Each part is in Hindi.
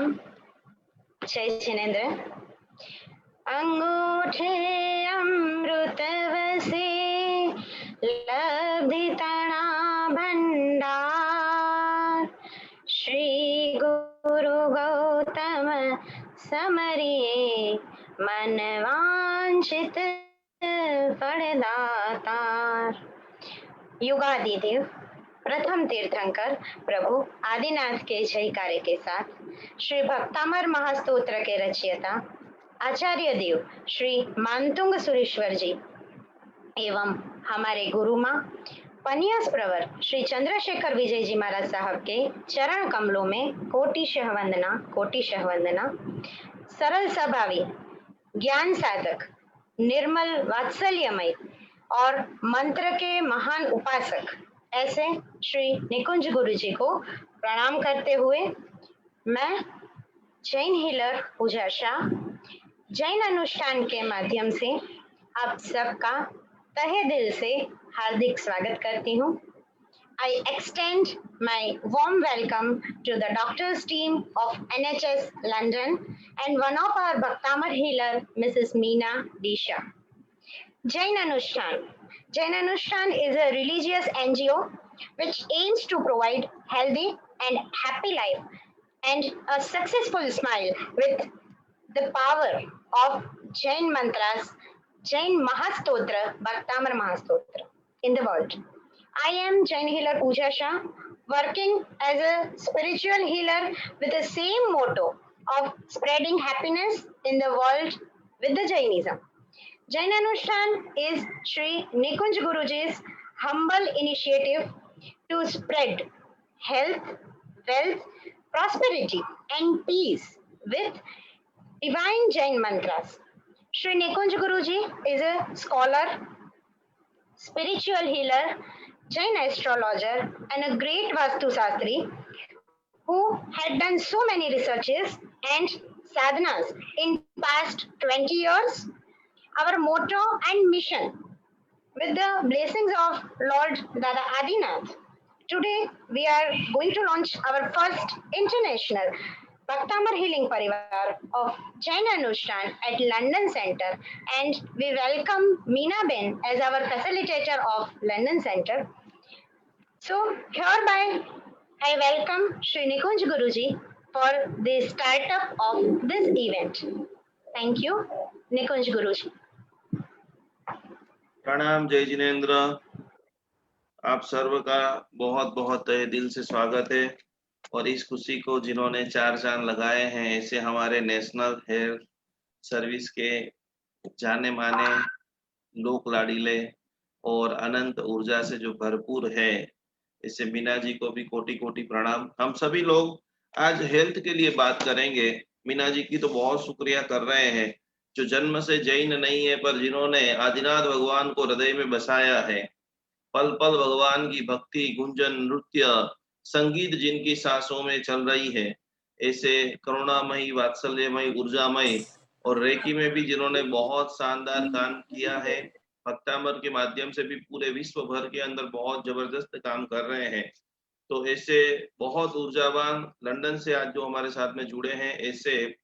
प्रणाम। जय जिनेन्द्र। अंगूठे अमृत वसे लब्धि तणा भंडार, श्री गुरु गौतम समरिए मन वांछित फलदातार। युगादि देव प्रथम तीर्थंकर प्रभु आदिनाथ के जयकारे के साथ श्री भक्तामर महास्तोत्र के रचयिता आचार्य देव श्री मानतुंग सुरेश्वर जी एवं हमारे गुरु माँ पनियास प्रवर श्री चंद्रशेखर विजय जी महाराज साहब के चरण कमलों में कोटिशः वंदना, कोटिशः वंदना। सरल स्वभावी, ज्ञान साधक, निर्मल वात्सल्यमय और मंत्र के महान उपासक ऐसे श्री निकुंज गुरु जी को प्रणाम करते हुए मैं जैन हीलर पूजा शाह जैन अनुष्ठान के माध्यम से आप सबका तहे दिल से हार्दिक स्वागत करती हूँ। I extend my warm welcome to the doctors team of NHS London and one of our Bhaktamar healer, Mrs. Meena Disha. Jain Anushthan is a religious NGO which aims to provide healthy and happy life and a successful smile with the power of Jain mantras, Jain Mahastotra, Bhaktamar Mahastotra in the world. I am Jain healer Pooja Shah, working as a spiritual healer with the same motto of spreading happiness in the world with the Jainism. Jain Anushthan is Sri Nikunj Guruji's humble initiative to spread health, wealth, prosperity and peace with divine Jain mantras. Sri Nikunj Guruji is a scholar, spiritual healer, Jain astrologer and a great Vastu Sastri who had done so many researches and sadhanas in past 20 years. Our motto and mission with the blessings of Lord Dada Adinath. Today we are going to launch our first international Bhaktamar Healing Parivar of Jain Anushthan at London Center and we welcome Meena Ben as our facilitator of London Center. So hereby I welcome Sri Nikunj Guruji for the startup of this event. Thank you, Nikunj Guruji. प्रणाम जय जिनेन्द्र। आप सर्व का बहुत बहुत तहे दिल से स्वागत है और इस खुशी को जिन्होंने चार चांद लगाए हैं ऐसे हमारे नेशनल हेल्थ सर्विस के जाने माने लोक लाडीले और अनंत ऊर्जा से जो भरपूर है ऐसे मीना जी को भी कोटि कोटि प्रणाम। हम सभी लोग आज हेल्थ के लिए बात करेंगे। मीना जी की तो बहुत शुक्रिया कर रहे हैं जो जन्म से जैन नहीं है पर जिन्होंने आदिनाथ भगवान को हृदय में बसाया है। पल पल भगवान की भक्ति, गुंजन, नृत्य, संगीत जिनकी सांसों में चल रही है। ऐसे करुणामयी, वात्सल्यमयी, ऊर्जामयी और रेकी में भी जिन्होंने बहुत शानदार काम किया है। भक्तामर के माध्यम से भी पूरे विश्व भर के अंदर बहुत जबरदस्त काम कर रहे हैं। तो ऐसे बहुत ऊर्जावान लंदन से आज जो हमारे साथ में जुड़े हैं ऐसे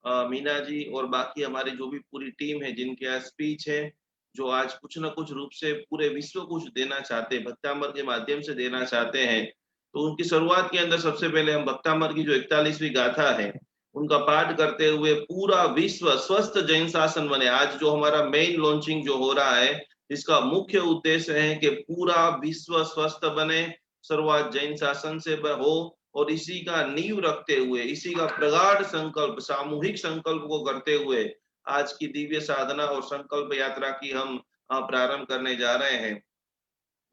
मीना जी और बाकी हमारी जो भी पूरी टीम है जिनके आज स्पीच है जो आज कुछ न कुछ रूप से पूरे विश्व को कुछ देना चाहते हैं, भक्तामर के माध्यम से देना चाहते हैं। तो उनकी शुरुआत के अंदर सबसे पहले हम भक्तामर की जो 41वीं गाथा है उनका पाठ करते हुए पूरा विश्व स्वस्थ जैन शासन बने। आज जो हमारा मेन लॉन्चिंग जो हो रहा है इसका मुख्य उद्देश्य है कि पूरा विश्व स्वस्थ बने, शुरुआत जैन शासन से हो और इसी का नींव रखते हुए, इसी का प्रगाढ़ संकल्प, सामूहिक संकल्प को करते हुए आज की दिव्य साधना और संकल्प यात्रा की हम प्रारंभ करने जा रहे हैं।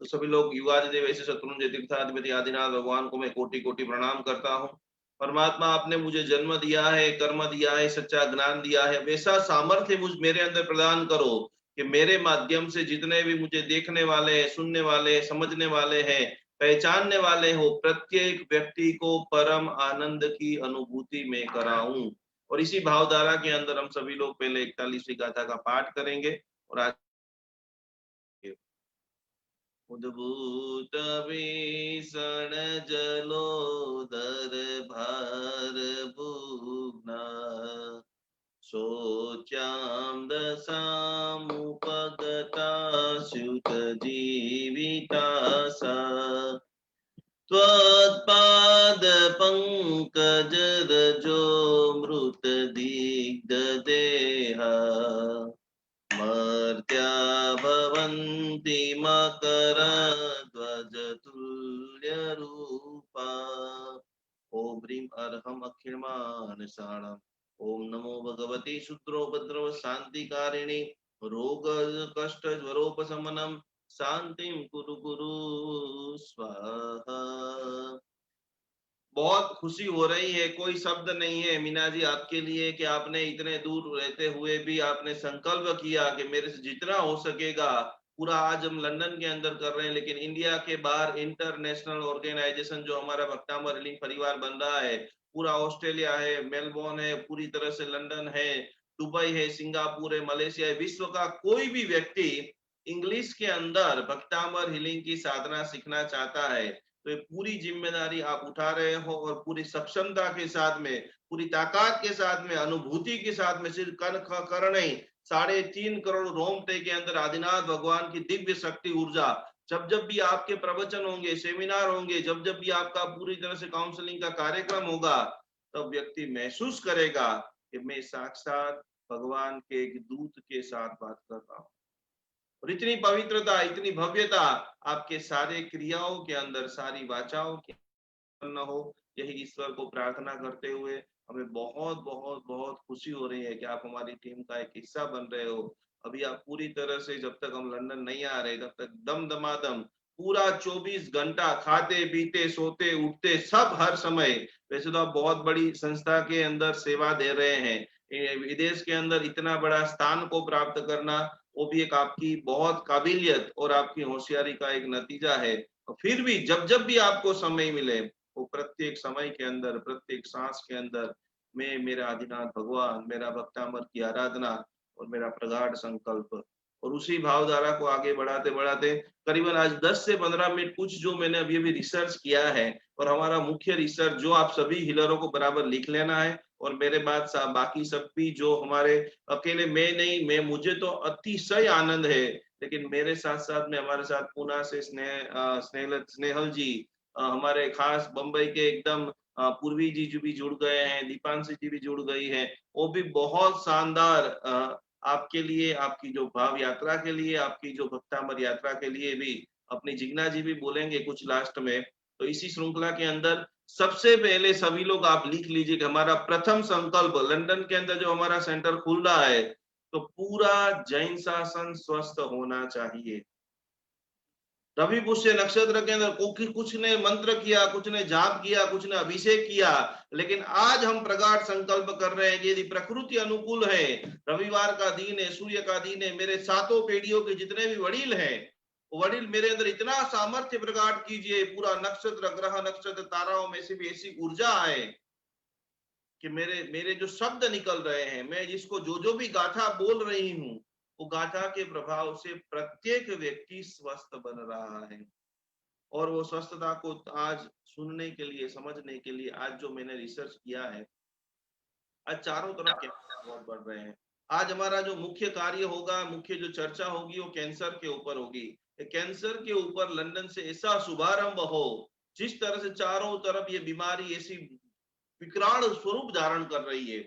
तो सभी लोग युगादिदेव ऐसे शत्रुंजय तीर्थाधिपति आदिनाथ भगवान को मैं कोटि कोटि प्रणाम करता हूँ। परमात्मा आपने मुझे जन्म दिया है, कर्म दिया है, सच्चा ज्ञान दिया है, वैसा सामर्थ्य मेरे अंदर प्रदान करो कि मेरे माध्यम से जितने भी मुझे देखने वाले हैं, सुनने वाले हैं, समझने वाले हैं, पहचानने वाले हो, प्रत्येक व्यक्ति को परम आनंद की अनुभूति में कराऊं। और इसी भावधारा के अंदर हम सभी लोग पहले 41वीं गाथा का पाठ करेंगे और आज उद्भूत भीषण जलोदर भार भूषण शोच्यां दशामुपगता स्युत जीविता सा त्वत्पादपङ्कजरजो मृतदिग्धदेहा मर्त्या भवन्ति मकरध्वजतुल्यरूपा ॐ ह्रीं अर्हम् अखिलमानसाणाम् ॐ नमो भगवते शूद्रोपद्रव शान्तिकारिणे रोग कष्ट ज्वरोपशमनम् शांतिं कुरु कुरु स्वाहा। बहुत खुशी हो रही है, कोई शब्द नहीं है मीना जी आपके लिए कि आपने इतने दूर रहते हुए भी आपने संकल्प किया कि मेरे से जितना हो सकेगा पूरा। आज हम लंदन के अंदर कर रहे हैं, लेकिन इंडिया के बाहर इंटरनेशनल ऑर्गेनाइजेशन जो हमारा भक्तामर हीलिंग परिवार बन रहा है, पूरा ऑस्ट्रेलिया है, मेलबोर्न है, पूरी तरह से लंदन है, दुबई है, सिंगापुर है, मलेशिया है, विश्व का कोई भी व्यक्ति इंग्लिश के अंदर भक्तामर हीलिंग की साधना सीखना चाहता है, तो ये पूरी जिम्मेदारी आप उठा रहे हो और पूरी सक्षमता के साथ में, पूरी ताकत के साथ में, अनुभूति के साथ में, सिर्फ कर नहीं, 3.5 करोड़ रोमटे के अंदर आदिनाथ भगवान की दिव्य शक्ति ऊर्जा, जब जब भी आपके प्रवचन होंगे, सेमिनार होंगे, जब जब भी आपका पूरी तरह से काउंसलिंग का कार्यक्रम होगा, तब व्यक्ति महसूस करेगा कि मैं साक्षात भगवान के एक दूत के साथ बात कर रहा हूँ। और इतनी पवित्रता, इतनी भव्यता आपके सारे क्रियाओं के अंदर, सारी वाचाओं के अंदर हो, यही ईश्वर को प्रार्थना करते हुए हमें बहुत बहुत बहुत खुशी हो रही है कि आप हमारी टीम का एक हिस्सा बन रहे हो। अभी आप पूरी तरह से, जब तक हम लंदन नहीं आ रहे तब तक दम दमादम पूरा 24 घंटा खाते पीते सोते उठते सब हर समय। वैसे तो आप बहुत बड़ी संस्था के अंदर सेवा दे रहे हैं, विदेश के अंदर इतना बड़ा स्थान को प्राप्त करना वो भी एक आपकी बहुत काबिलियत और आपकी होशियारी का एक नतीजा है। और फिर भी जब जब भी आपको समय मिले, वो प्रत्येक समय के अंदर, प्रत्येक सांस के अंदर मैं, मेरा आदिनाथ भगवान, मेरा भक्तामर की आराधना और मेरा प्रगाढ़ संकल्प, और उसी भावधारा को आगे बढ़ाते बढ़ाते करीबन आज 10 से 15 मिनट कुछ जो मैंने अभी अभी रिसर्च किया है, और हमारा मुख्य रिसर्च जो आप सभी हीलरों को बराबर लिख लेना है, और मेरे बाद बाकी सब भी जो हमारे, अकेले मैं नहीं, मैं मुझे तो अतिशय आनंद है, लेकिन मेरे साथ साथ में हमारे साथ पुणे से स्नेहल जी, हमारे खास बंबई के एकदम पूर्वी जी जो भी जुड़ गए हैं, दीपांशी जी भी जुड़ गई है, वो भी बहुत शानदार आपके लिए, आपकी जो भाव यात्रा के लिए, आपकी जो भक्तामर यात्रा के लिए भी अपनी जिग्ना जी भी बोलेंगे कुछ लास्ट में। तो इसी श्रृंखला के अंदर सबसे पहले सभी लोग आप लिख लीजिए कि हमारा प्रथम संकल्प लंदन के अंदर जो हमारा सेंटर खुल रहा है, तो पूरा जैन शासन स्वस्थ होना चाहिए। रवि पुष्य नक्षत्र के अंदर कुछ ने मंत्र किया, कुछ ने जाप किया, कुछ ने अभिषेक किया, लेकिन आज हम प्रगाढ़ संकल्प कर रहे हैं कि यदि प्रकृति अनुकूल है, रविवार का दिन है, सूर्य का दिन है, मेरे सातों पीढ़ियों के जितने भी वडील हैं, वडील मेरे अंदर इतना सामर्थ्य प्रगाढ़ कीजिए, पूरा नक्षत्र, ग्रह, नक्षत्र, ताराओं में से भी ऐसी ऊर्जा आए कि मेरे मेरे जो शब्द निकल रहे हैं, मैं जिसको जो जो भी गाथा बोल रही हूँ, वो गाथा के प्रभाव से प्रत्येक व्यक्ति स्वस्थ बन रहा है। और वो स्वस्थता को आज सुनने के लिए, समझने के लिए, आज जो मैंने रिसर्च किया है, आज चारों तरफ कैंसर बहुत बढ़ रहे हैं। आज हमारा जो मुख्य कार्य होगा, मुख्य जो चर्चा होगी, वो कैंसर के ऊपर होगी। कैंसर के ऊपर लंदन से ऐसा शुभारंभ हो, जिस तरह से चारों तरफ ये बीमारी ऐसी विकराल स्वरूप धारण कर रही है।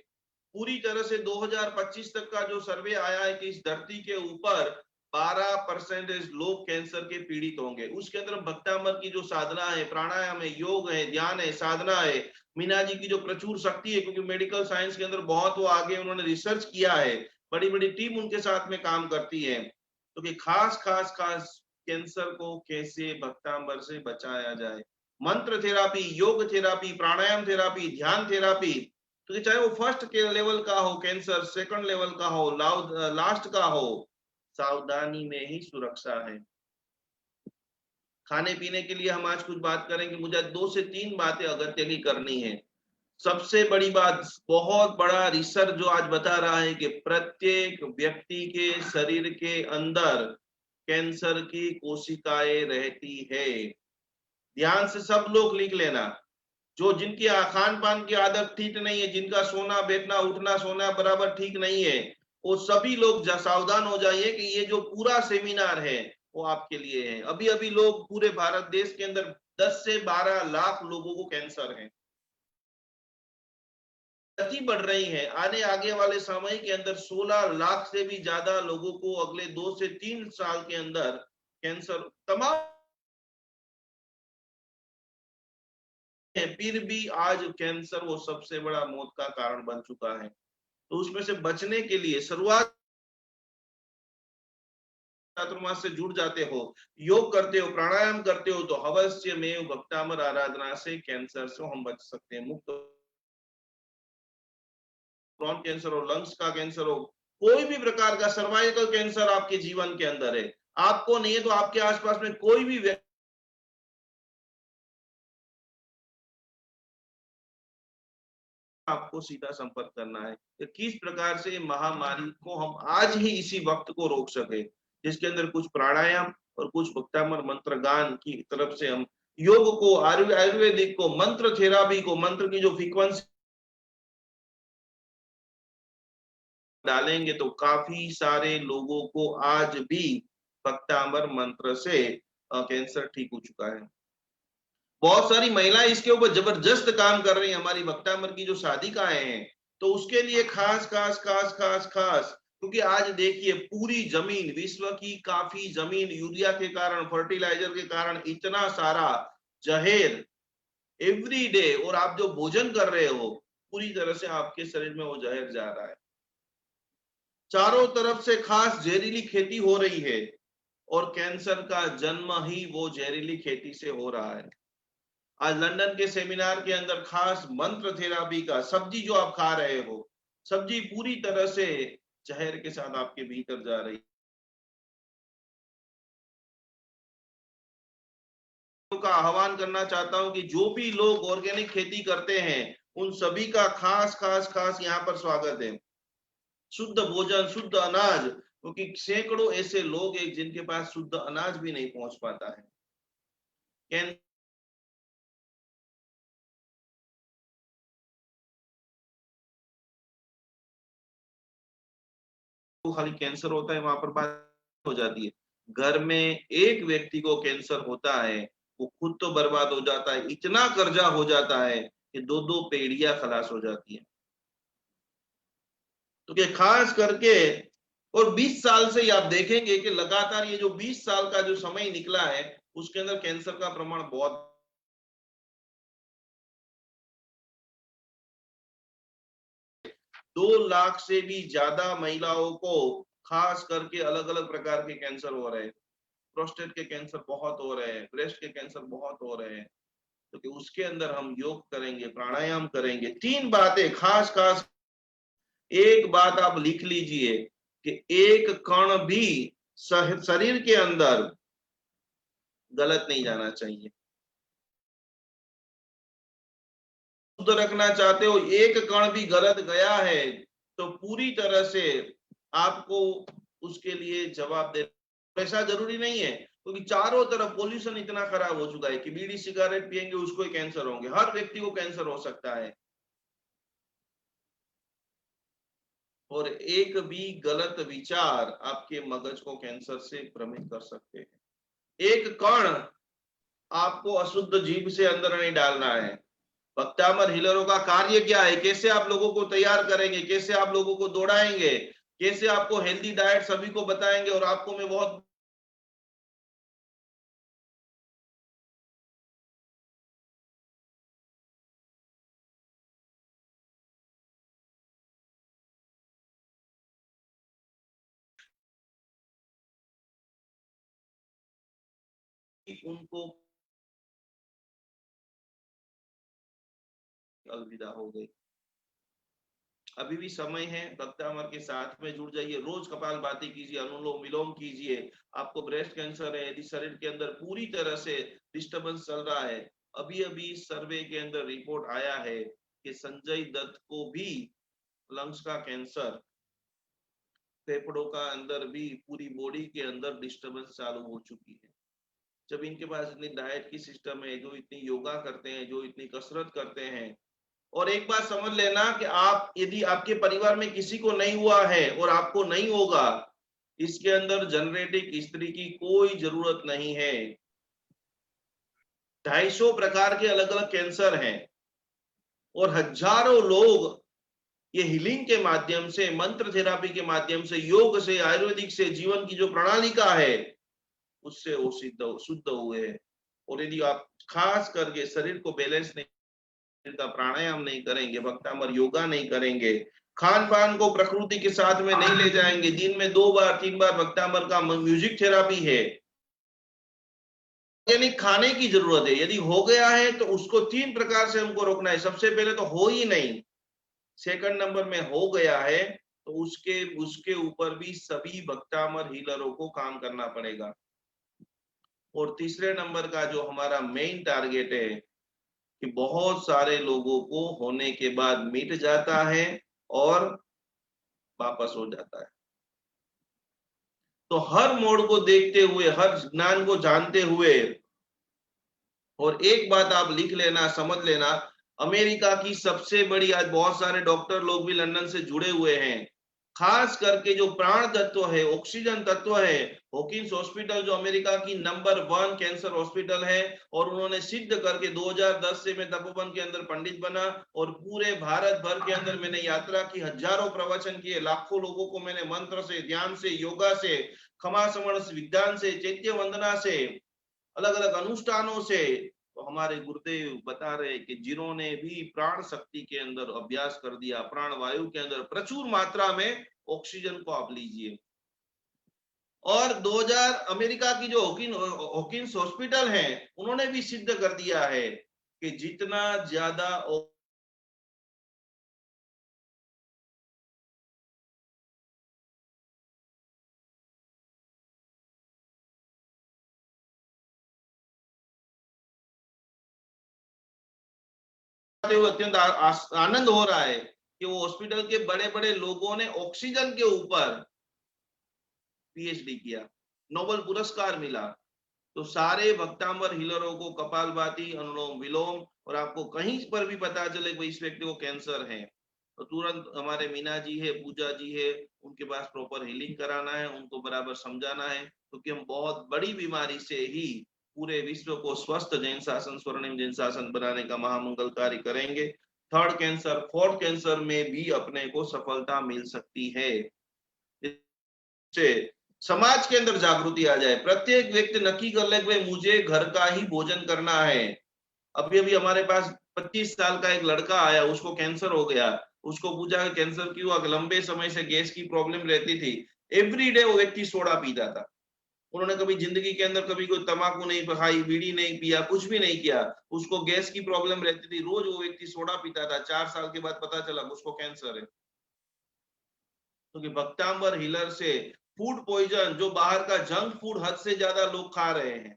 पूरी तरह से 2025 तक का जो सर्वे आया है कि इस धरती के ऊपर 12% लोग कैंसर के पीड़ित होंगे। उसके अंदर भक्तामर की जो साधना है, प्राणायाम है, योग है, ध्यान है, साधना है, मीना जी की जो प्रचुर शक्ति है, क्योंकि मेडिकल साइंस के अंदर बहुत वो आगे, उन्होंने रिसर्च किया है, बड़ी बड़ी टीम उनके साथ में काम करती है। तो कि खास खास खास कैंसर को कैसे भक्तांबर से बचाया जाए, मंत्र थेरापी, योग थेरापी, प्राणायाम थेरापी, ध्यान थेरापी, तो चाहे वो फर्स्ट के लेवल का हो कैंसर, सेकंड लेवल का हो, लास्ट का हो, सावधानी में ही सुरक्षा है। खाने पीने के लिए हम आज कुछ बात करेंगे, मुझे 2 से 3 बातें अगत्य की करनी है। सबसे बड़ी बात, बहुत बड़ा रिसर्च जो आज बता रहा है कि प्रत्येक व्यक्ति के शरीर के अंदर कैंसर की कोशिकाएं रहती है। ध्यान से सब लोग लिख लेना, जो जिनकी खान पान की आदत ठीक नहीं है, जिनका सोना बैठना उठना सोना बराबर ठीक नहीं है, वो सभी लोग सावधान हो जाइए कि ये जो पूरा सेमिनार है वो आपके लिए है। अभी अभी लोग पूरे भारत देश के अंदर 10 से 12 लाख लोगों को कैंसर है, गति बढ़ रही है। आगे वाले समय के अंदर 16 लाख से भी ज्यादा लोगों को अगले 2 से 3 साल के अंदर कैंसर तमाम है, फिर भी आज कैंसर वो सबसे बड़ा मौत का कारण बन चुका है। तो उसमें से बचने के लिए शुरुआत चातुर्मास से जुड़ जाते हो, योग करते हो, प्राणायाम करते हो, तो अवश्य में भक्तामर आराधना से कैंसर से हम बच सकते हैं, मुक्त। ब्रोन कैंसर हो, लंग्स का कैंसर हो, कोई भी प्रकार का सर्वाइकल कैंसर आपके जीवन के अंदर है, आपको नहीं है तो आपके आसपास में कोई भी व्यक्ति, आपको सीधा संपर्क करना है कि किस प्रकार से महामारी को हम आज ही इसी वक्त को रोक सके, जिसके अंदर कुछ प्राणायाम और कुछ भक्तामर मंत्र गान की तरफ से हम योग को, आयुर्वेदिक को, मंत्र थेरापी को, मंत्र की जो फ्रीक्वेंसी डालेंगे तो काफी सारे लोगों को आज भी भक्तामर मंत्र से कैंसर ठीक हो चुका है। बहुत सारी महिलाएं इसके ऊपर जबरदस्त काम कर रही हैं। हमारी भक्तामर की जो साधिकाएं हैं, तो उसके लिए खास खास खास खास खास, क्योंकि आज देखिए पूरी जमीन, विश्व की काफी जमीन यूरिया के कारण, फर्टिलाइजर के कारण इतना सारा जहर एवरी डे, और आप जो भोजन कर रहे हो पूरी तरह से आपके शरीर में वो जहर जा रहा है। चारों तरफ से खास जहरीली खेती हो रही है, और कैंसर का जन्म ही वो जहरीली खेती से हो रहा है। आज लंदन के सेमिनार के अंदर खास मंत्र थेरापी का, सब्जी जो आप खा रहे हो, सब्जी पूरी तरह से जहर के साथ आपके भीतर जा रही का आह्वान करना चाहता हूं कि जो भी लोग ऑर्गेनिक खेती करते हैं उन सभी का खास खास खास यहाँ पर स्वागत है। शुद्ध भोजन, शुद्ध अनाज, क्योंकि सैकड़ों ऐसे लोग हैं जिनके पास शुद्ध अनाज भी नहीं पहुंच पाता है। को खाली कैंसर होता है वहां पर बात हो जाती है। घर में एक व्यक्ति को कैंसर होता है, वो खुद तो बर्बाद हो जाता है, इतना कर्जा हो जाता है कि 2-2 पीढ़ियां खलास हो जाती है। तो क्या खास करके, और 20 साल से आप देखेंगे कि लगातार ये जो 20 साल का जो समय निकला है उसके अंदर कैंसर का प्रमाण बहुत 2 लाख से भी ज्यादा महिलाओं को खास करके अलग अलग प्रकार के कैंसर हो रहे हैं। प्रोस्टेट के कैंसर बहुत हो रहे हैं, ब्रेस्ट के कैंसर बहुत हो रहे हैं। तो उसके अंदर हम योग करेंगे, प्राणायाम करेंगे, 3 बातें खास खास। एक बात आप लिख लीजिए कि एक कण भी शरीर के अंदर गलत नहीं जाना चाहिए। शुद्ध रखना चाहते हो, एक कण भी गलत गया है तो पूरी तरह से आपको उसके लिए जवाब दे। ऐसा जरूरी नहीं है, क्योंकि चारों तरफ पोल्यूशन इतना खराब हो चुका है कि बीड़ी सिगरेट पिएंगे उसको ही कैंसर होंगे, हर व्यक्ति को कैंसर हो सकता है। और एक भी गलत विचार आपके मगज को कैंसर से भ्रमित कर सकते हैं। एक कण आपको अशुद्ध जीभ से अंदर नहीं डालना है। भक्तामर हीलरों का कार्य क्या है, कैसे आप लोगों को तैयार करेंगे, कैसे आप लोगों को दौड़ाएंगे, कैसे आपको हेल्दी डाइट सभी को बताएंगे, और आपको मैं बहुत उनको अलविदा हो गई। अभी भी समय है, भक्तामर के साथ में जुड़ जाइए, रोज कपालभाति कीजिए, अनुलोम विलोम कीजिए। आपको ब्रेस्ट कैंसर है, यदि शरीर के अंदर पूरी तरह से डिस्टर्बेंस चल रहा है, अभी अभी सर्वे के अंदर रिपोर्ट आया है कि संजय दत्त को भी लंग्स का कैंसर, फेफड़ों का अंदर भी पूरी बॉडी के अंदर डिस्टर्बेंस चालू हो चुकी है। जब इनके पास इतनी डाइट की सिस्टम है, जो इतनी योगा करते हैं, जो इतनी कसरत करते हैं। और एक बात समझ लेना कि आप यदि आपके परिवार में किसी को नहीं हुआ है और आपको नहीं होगा, इसके अंदर जेनेटिक हिस्ट्री की कोई जरूरत नहीं है। 250 प्रकार के अलग अलग कैंसर हैं और हजारों लोग ये हीलिंग के माध्यम से, मंत्र थेरापी के माध्यम से, योग से, आयुर्वेदिक से, जीवन की जो प्रणाली का है उससे वो शुद्ध हुए हैं। और यदि आप खास करके शरीर को बैलेंस नहीं का प्राणायाम नहीं करेंगे, भक्तामर योगा नहीं करेंगे, खान पान को प्रकृति के साथ में नहीं ले जाएंगे, दिन में 2 बार 3 बार भक्तामर का म्यूजिक थेरापी है, यानी खाने की जरूरत है। यदि हो गया है तो उसको 3 प्रकार से हमको रोकना है। सबसे पहले तो हो ही नहीं, सेकंड नंबर में हो गया है तो उसके ऊपर भी सभी भक्तामर हीलरों को काम करना पड़ेगा। और तीसरे नंबर का जो हमारा मेन टारगेट है कि बहुत सारे लोगों को होने के बाद मिट जाता है और वापस हो जाता है। तो हर मोड़ को देखते हुए, हर ज्ञान को जानते हुए, और एक बात आप लिख लेना, समझ लेना, अमेरिका की सबसे बड़ी, आज बहुत सारे डॉक्टर लोग भी लंदन से जुड़े हुए हैं, खास करके जो प्राण तत्व है, ऑक्सीजन तत्व है, हॉकिंस हॉस्पिटल जो अमेरिका की नंबर 1 कैंसर हॉस्पिटल है, और उन्होंने सिद्ध करके 2010 से मैं तपोवन के अंदर पंडित बना और पूरे भारत भर के अंदर मैंने यात्रा की, हजारों प्रवचन किए, लाखों लोगों को मैंने मंत्र से, ध्यान से, योगा से, क्षमा समण विज्ञान से, चैत्य वंदना से, अलग अलग अनुष्ठानों से। तो हमारे गुरुदेव बता रहे कि जिन्होंने भी प्राण शक्ति के अंदर अभ्यास कर दिया, प्राण वायु के अंदर प्रचुर मात्रा में ऑक्सीजन को आप लीजिए। और 2000 अमेरिका की जो हॉकिंस हॉस्पिटल है, उन्होंने भी सिद्ध कर दिया है कि जितना ज्यादा अत्यंत आनंद हो रहा है कि वो हॉस्पिटल के बड़े बड़े लोगों ने ऑक्सीजन के ऊपर पीएचडी किया, नोबेल पुरस्कार मिला। तो सारे भक्तांबर हीलरों को कपालभाति, अनुलोम विलोम, और आपको कहीं पर भी पता चले कि इस व्यक्ति को कैंसर है तो तुरंत हमारे मीना जी है, पूजा जी है, उनके पास प्रॉपर हीलिंग कराना है, उनको बराबर समझाना है, क्योंकि हम बहुत बड़ी बीमारी से ही पूरे विश्व को स्वस्थ जैन शासन, स्वर्णिम जैन शासन बनाने का महामंगल कार्य करेंगे। 3rd कैंसर, 4th कैंसर में भी अपने को सफलता मिल सकती है। इससे समाज के अंदर जागृति आ जाए, प्रत्येक व्यक्ति नक्की कर ले कि मुझे घर का ही भोजन करना है। अभी अभी हमारे पास 25 साल का एक लड़का आया, उसको कैंसर हो गया, उसको पूछा कैंसर क्यों हुआ, लंबे समय से गैस की प्रॉब्लम रहती थी, एवरी डे वो व्यक्ति सोडा पीता था। उन्होंने कभी जिंदगी के अंदर कभी कोई तंबाकू नहीं खाई, बीड़ी नहीं पिया, कुछ भी नहीं किया, उसको गैस की प्रॉब्लम रहती थी, रोज वो व्यक्ति सोडा पीता था। 4 साल के बाद पता चला उसको कैंसर है। क्योंकि भक्तांबर हीलर से फूड पॉइजन, जो बाहर का जंक फूड हद से ज्यादा लोग खा रहे हैं,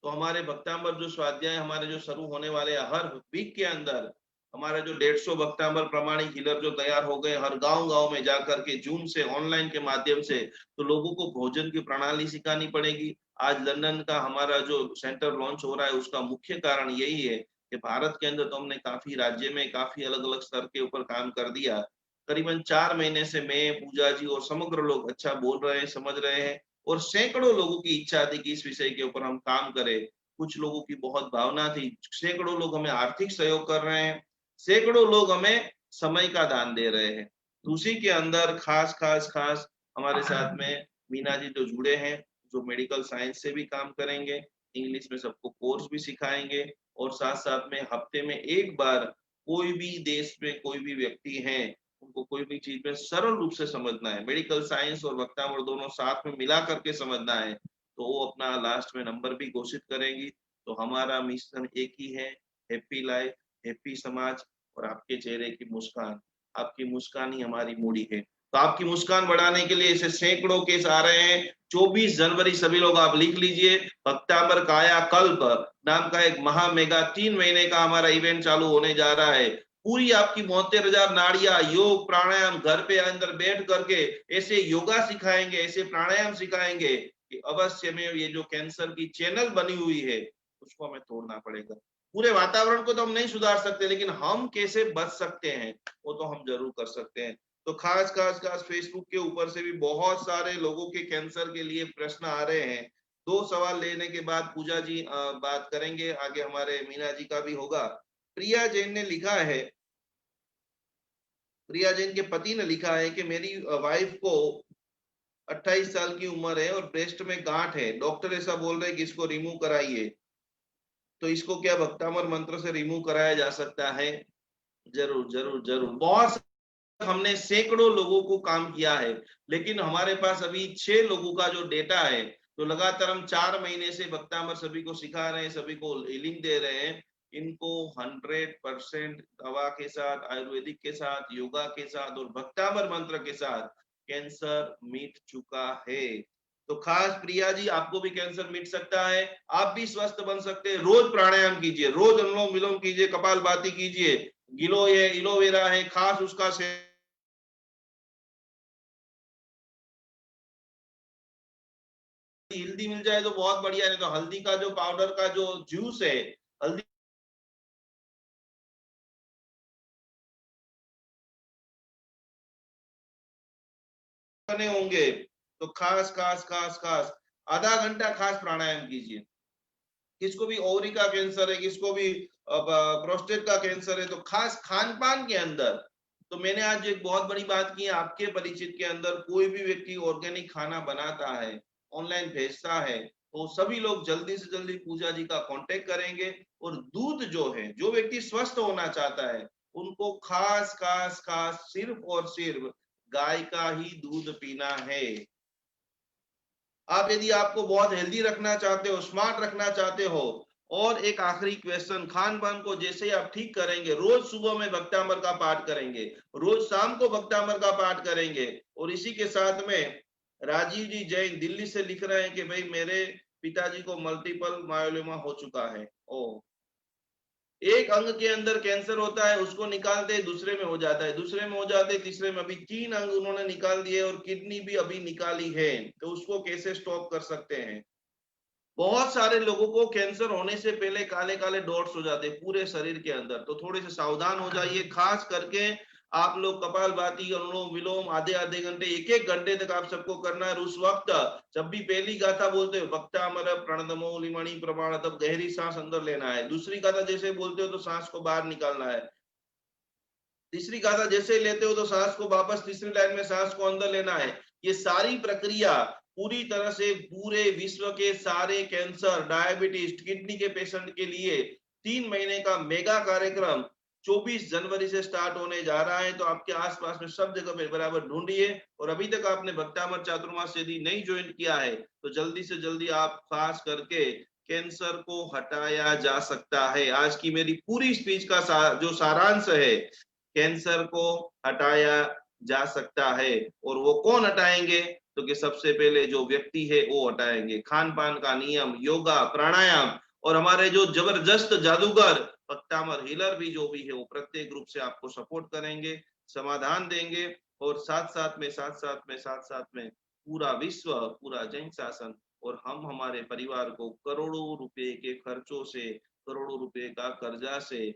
तो हमारे भक्तांबर जो स्वाध्याय हमारे जो शुरू होने वाले हर वीक के अंदर, हमारे जो 150 भक्तांबर प्रमाणिक हीलर जो तैयार हो गए, हर गांव-गांव में जाकर के जून से ऑनलाइन के माध्यम से, तो लोगों को भोजन की प्रणाली सिखानी पड़ेगी। आज लंदन का हमारा जो सेंटर लॉन्च हो रहा है, उसका मुख्य कारण यही है कि भारत के अंदर तो हमने काफी राज्य में काफी अलग-अलग स्तर के ऊपर काम कर दिया। करीबन 4 महीने से मैं, पूजा जी और समग्र लोग अच्छा बोल रहे हैं, समझ रहे हैं, और सैकड़ों लोगों की इच्छा थी कि इस विषय के ऊपर हम काम करें। कुछ लोगों की बहुत भावना थी, सैकड़ों लोग हमें आर्थिक सहयोग कर रहे हैं, सैकड़ों लोग हमें समय का दान दे रहे हैं। तो उसी के अंदर खास हमारे साथ में मीना जी जो जुड़े हैं, जो मेडिकल साइंस से भी काम करेंगे, इंग्लिश में सबको कोर्स भी सिखाएंगे, और साथ साथ में हफ्ते में एक बार कोई भी देश में कोई भी व्यक्ति है, उनको कोई भी चीज में सरल रूप से समझना है, मेडिकल साइंस और वक्तांबर दोनों साथ में मिला करके समझना है, तो वो अपना लास्ट में नंबर भी घोषित करेंगी। तो हमारा मिशन एक ही है, हैप्पी लाइफ, हैप्पी समाज, और आपके चेहरे की मुस्कान, आपकी मुस्कान ही हमारी मूड़ी है। तो आपकी मुस्कान बढ़ाने के लिए ऐसे सैकड़ों केस आ रहे हैं। 24 जनवरी सभी लोग आप लिख लीजिए, भक्तांबर काया कल्प नाम का एक महा मेगा 3 महीने का हमारा इवेंट चालू होने जा रहा है। पूरी आपकी 72,000 नाड़ियां, योग प्राणायाम घर पे अंदर बैठ करके ऐसे योगा सिखाएंगे, ऐसे प्राणायाम सिखाएंगे कि अवश्य में ये जो कैंसर की चैनल बनी हुई है उसको हमें तोड़ना पड़ेगा। पूरे वातावरण को तो हम नहीं सुधार सकते, लेकिन हम कैसे बच सकते हैं वो तो हम जरूर कर सकते हैं। तो खास फेसबुक के ऊपर से भी बहुत सारे लोगों के कैंसर के लिए प्रश्न आ रहे हैं। 2 सवाल लेने के बाद पूजा जी बात करेंगे, आगे हमारे मीना जी का भी होगा। प्रिया जैन ने लिखा है, प्रिया जैन के पति ने लिखा है कि मेरी वाइफ को 28 साल की उम्र है और ब्रेस्ट में गांठ है, डॉक्टर ऐसा बोल रहे हैं कि इसको रिमूव कराइए, तो इसको क्या भक्तामर मंत्र से रिमूव कराया जा सकता है? जरूर जरूर जरूर। बहुत हमने सैकड़ों लोगों को काम किया है, लेकिन हमारे पास अभी 6 लोगों का जो डेटा है, तो लगातार हम 4 महीने से भक्तामर सभी को सिखा रहे हैं, सभी को हीलिंग दे रहे हैं। इनको 100% दवा के साथ, आयुर्वेदिक के साथ, योगा के साथ और भक्तामर मंत्र के साथ कैंसर मिट चुका है। तो खास प्रिया जी, आपको भी कैंसर मिट सकता है, आप भी स्वस्थ बन सकते हैं। रोज प्राणायाम कीजिए, रोज अनुलोम विलोम कीजिए, कपालभाति कीजिए, गिलो है, एलोवेरा है, खास उसका से हल्दी मिल जाए तो बहुत बढ़िया है। तो हल्दी का जो पाउडर का जो जूस है, हल्दी बने होंगे, तो खास खास खास खास आधा घंटा खास प्राणायाम कीजिए। किसको भी ओवरी का कैंसर है, किसको भी प्रोस्टेट का कैंसर है, तो खास खान पान के अंदर, तो मैंने आज एक बहुत बड़ी बात की है, आपके परिचित के अंदर कोई भी व्यक्ति ऑर्गेनिक खाना बनाता है, ऑनलाइन भेजता है, तो सभी लोग जल्दी से जल्दी पूजा जी का कांटेक्ट करेंगे। और दूध जो है, जो व्यक्ति स्वस्थ होना चाहता है उनको खास खास खास सिर्फ और सिर्फ गाय का ही दूध पीना है। आप यदि आपको बहुत हेल्दी रखना चाहते हो, स्मार्ट रखना चाहते हो, और एक आखिरी क्वेश्चन, खान पान को जैसे ही आप ठीक करेंगे, रोज सुबह में भक्तामर का पाठ करेंगे, रोज शाम को भक्तामर का पाठ करेंगे। और इसी के साथ में राजीव जी जैन दिल्ली से लिख रहे हैं कि भाई मेरे पिताजी को मल्टीपल मायोलोमा हो चुका है। ओ, एक अंग के अंदर कैंसर होता है, उसको निकालते दूसरे में हो जाता है, दूसरे में हो जाते तीसरे में, अभी 3 अंग उन्होंने निकाल दिए और किडनी भी अभी निकाली है, तो उसको कैसे स्टॉप कर सकते हैं? बहुत सारे लोगों को कैंसर होने से पहले काले काले डॉट्स हो जाते हैं पूरे शरीर के अंदर, तो थोड़े से सावधान हो जाइए। खास करके आप लोग कपालभाति, अनुलोम विलोम आधे आधे घंटे, एक एक घंटे तक आप सबको करना है। उस वक्त जब भी पहली गाथा बोलते हो भक्तामर प्रणतमो लिमणि प्रमाण, तब गहरी सांस अंदर लेना है। दूसरी गाथा जैसे बोलते हो तो सांस को बाहर निकालना है। तीसरी गाथा जैसे लेते हो तो सांस को वापस तीसरी लाइन में सांस को अंदर लेना है। ये सारी प्रक्रिया पूरी तरह से पूरे विश्व के सारे कैंसर, डायबिटीज, किडनी के पेशेंट के लिए 3 महीने का मेगा कार्यक्रम 24 जनवरी से स्टार्ट होने जा रहा है। तो आपके आसपास में सब जगह पे बराबर ढूंढिए। और अभी तक आपने भक्तामर चातुर्मास यदि नहीं ज्वाइन किया है तो जल्दी से जल्दी आप खास करके कैंसर को हटाया जा सकता है। आज की मेरी पूरी स्पीच का जो सारांश है, कैंसर को हटाया जा सकता है। और वो कौन हटाएंगे? तो कि सबसे पहले जो व्यक्ति है वो हटाएंगे। खान पान का नियम, योगा, प्राणायाम, और हमारे जो जबरदस्त जादूगर भक्तामर हीलर भी जो भी है वो प्रत्येक रूप से आपको सपोर्ट करेंगे, समाधान देंगे। और साथ साथ में पूरा विश्व, पूरा जैन शासन और हम हमारे परिवार को करोड़ों रुपए के खर्चों से, करोड़ों रुपए का कर्जा से,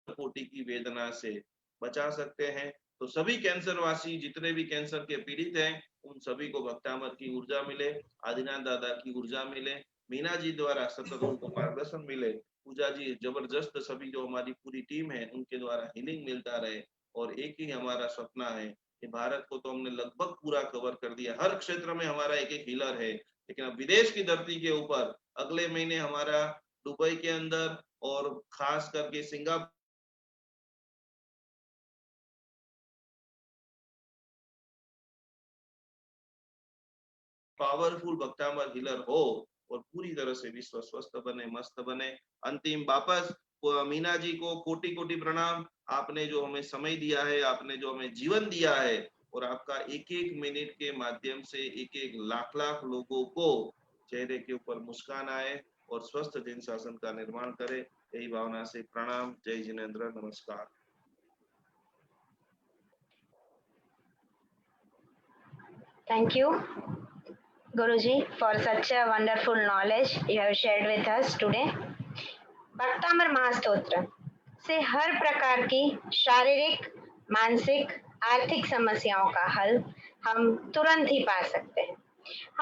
कोटि की वेदना से बचा सकते हैं। तो सभी कैंसरवासी जितने भी कैंसर के पीड़ित हैं उन सभी को भक्तामर की ऊर्जा मिले, आदिनाथ दादा की ऊर्जा मिले, मीना जी द्वारा सतत उनको मार्गदर्शन मिले, पूजा जी जबरदस्त, सभी जो हमारी पूरी टीम है उनके द्वारा हीलिंग मिलता रहे। और एक ही हमारा सपना है कि भारत को तो हमने लगभग पूरा कवर कर दिया, हर क्षेत्र में हमारा एक एक हीलर है, लेकिन अब विदेश की धरती के ऊपर अगले महीने हमारा दुबई के अंदर और खास करके सिंगापुर पावरफुल भक्तामर हीलर हो और पूरी तरह से विश्व स्वस्थ बने, मस्त बने। अंतिम वापस मीना जी को कोटि कोटि प्रणाम। आपने जो हमें समय दिया है, आपने जो हमें जीवन दिया है, और आपका एक एक मिनट के माध्यम से एक एक लाख लाख लोगों को चेहरे के ऊपर मुस्कान आए और स्वस्थ जैन शासन का निर्माण करे, यही भावना से प्रणाम। जय जिनेन्द्र, नमस्कार। Thank you. Guruji, for such a wonderful knowledge you have shared with us today. Bhaktamar Mahastotra से हर प्रकार की शारीरिक, मानसिक, आर्थिक समस्याओं का हल हम तुरंत ही पा सकते हैं।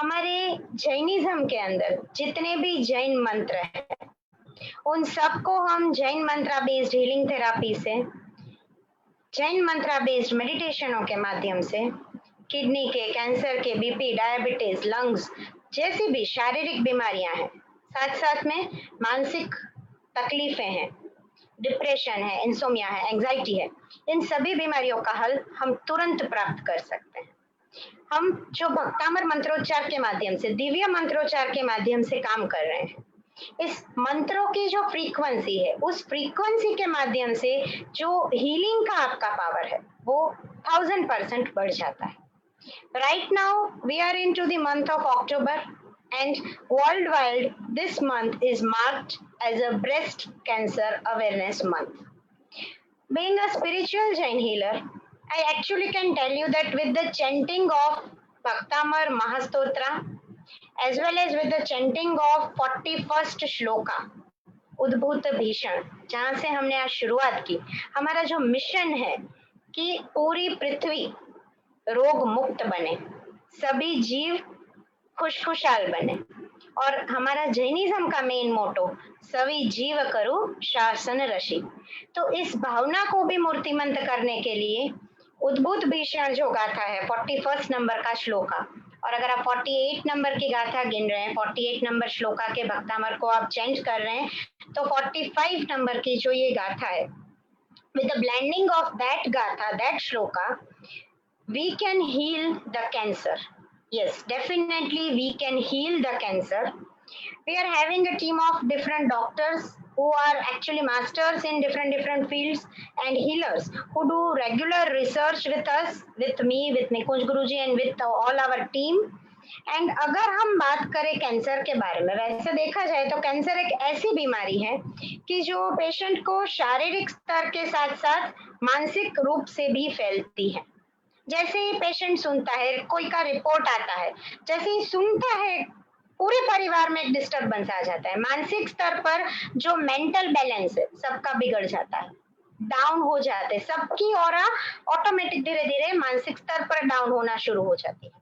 हमारे जैनिज्म के अंदर जितने भी जैन मंत्र हैं, उन सबको हम जैन मंत्रा बेस्ड हीलिंग थेरापी से, जैन मंत्रा बेस्ड मेडिटेशनों के माध्यम से किडनी के, कैंसर के, बीपी, डायबिटीज, लंग्स जैसी भी शारीरिक बीमारियां हैं, साथ साथ में मानसिक तकलीफें हैं, डिप्रेशन है, इंसोमिया है, एंजाइटी है, इन सभी बीमारियों का हल हम तुरंत प्राप्त कर सकते हैं। हम जो भक्तामर मंत्रोच्चार के माध्यम से, दिव्य मंत्रोच्चार के माध्यम से काम कर रहे हैं, इस मंत्रों की जो फ्रीक्वेंसी है, उस फ्रीक्वेंसी के माध्यम से जो हीलिंग का आपका पावर है वो 1000% बढ़ जाता है। Right now we are into the month of October and worldwide this month is marked as a breast cancer awareness month. Being a spiritual Jain healer, I actually can tell you that with the chanting of Bhaktamar Mahastotra as well as with the chanting of 41st shloka उद्भूत भीषण, जहां से हमने आज शुरुआत की, हमारा जो मिशन है कि पूरी पृथ्वी रोग मुक्त बने, सभी जीव खुशहाल बने, और हमारा जैनिज्म का मेन मोटो सभी जीव करो शासन ऋषि। तो इस भावना को भी मूर्तिमंत करने के लिए उद्भूत भीषण जो गाथा है 41 नंबर का श्लोका, और अगर आप 48 नंबर की गाथा गिन रहे हैं, 48 नंबर श्लोका के भक्तामर को आप चेंज कर रहे हैं, तो 45 नंबर की जो ये गाथा है, with the blending of that gatha, that shloka, we can heal the cancer. Yes, definitely we can heal the cancer. We are having a team of different doctors who are actually masters in different fields and healers who do regular research with us, with me, with Nikunj Guruji and with all our team. And अगर हम बात करें कैंसर के बारे में, वैसे देखा जाए तो कैंसर एक ऐसी बीमारी है कि जो पेशेंट को शारीरिक स्तर के साथ साथ मानसिक रूप से भी फैलती है। जैसे ही पेशेंट सुनता है, कोई का रिपोर्ट आता है, जैसे ही सुनता है, पूरे परिवार में एक डिस्टर्बेंस आ जाता है। मानसिक स्तर पर जो मेंटल बैलेंस है सबका बिगड़ जाता है, डाउन हो जाते, सबकी ऑरा ऑटोमेटिक धीरे धीरे मानसिक स्तर पर डाउन होना शुरू हो जाती है।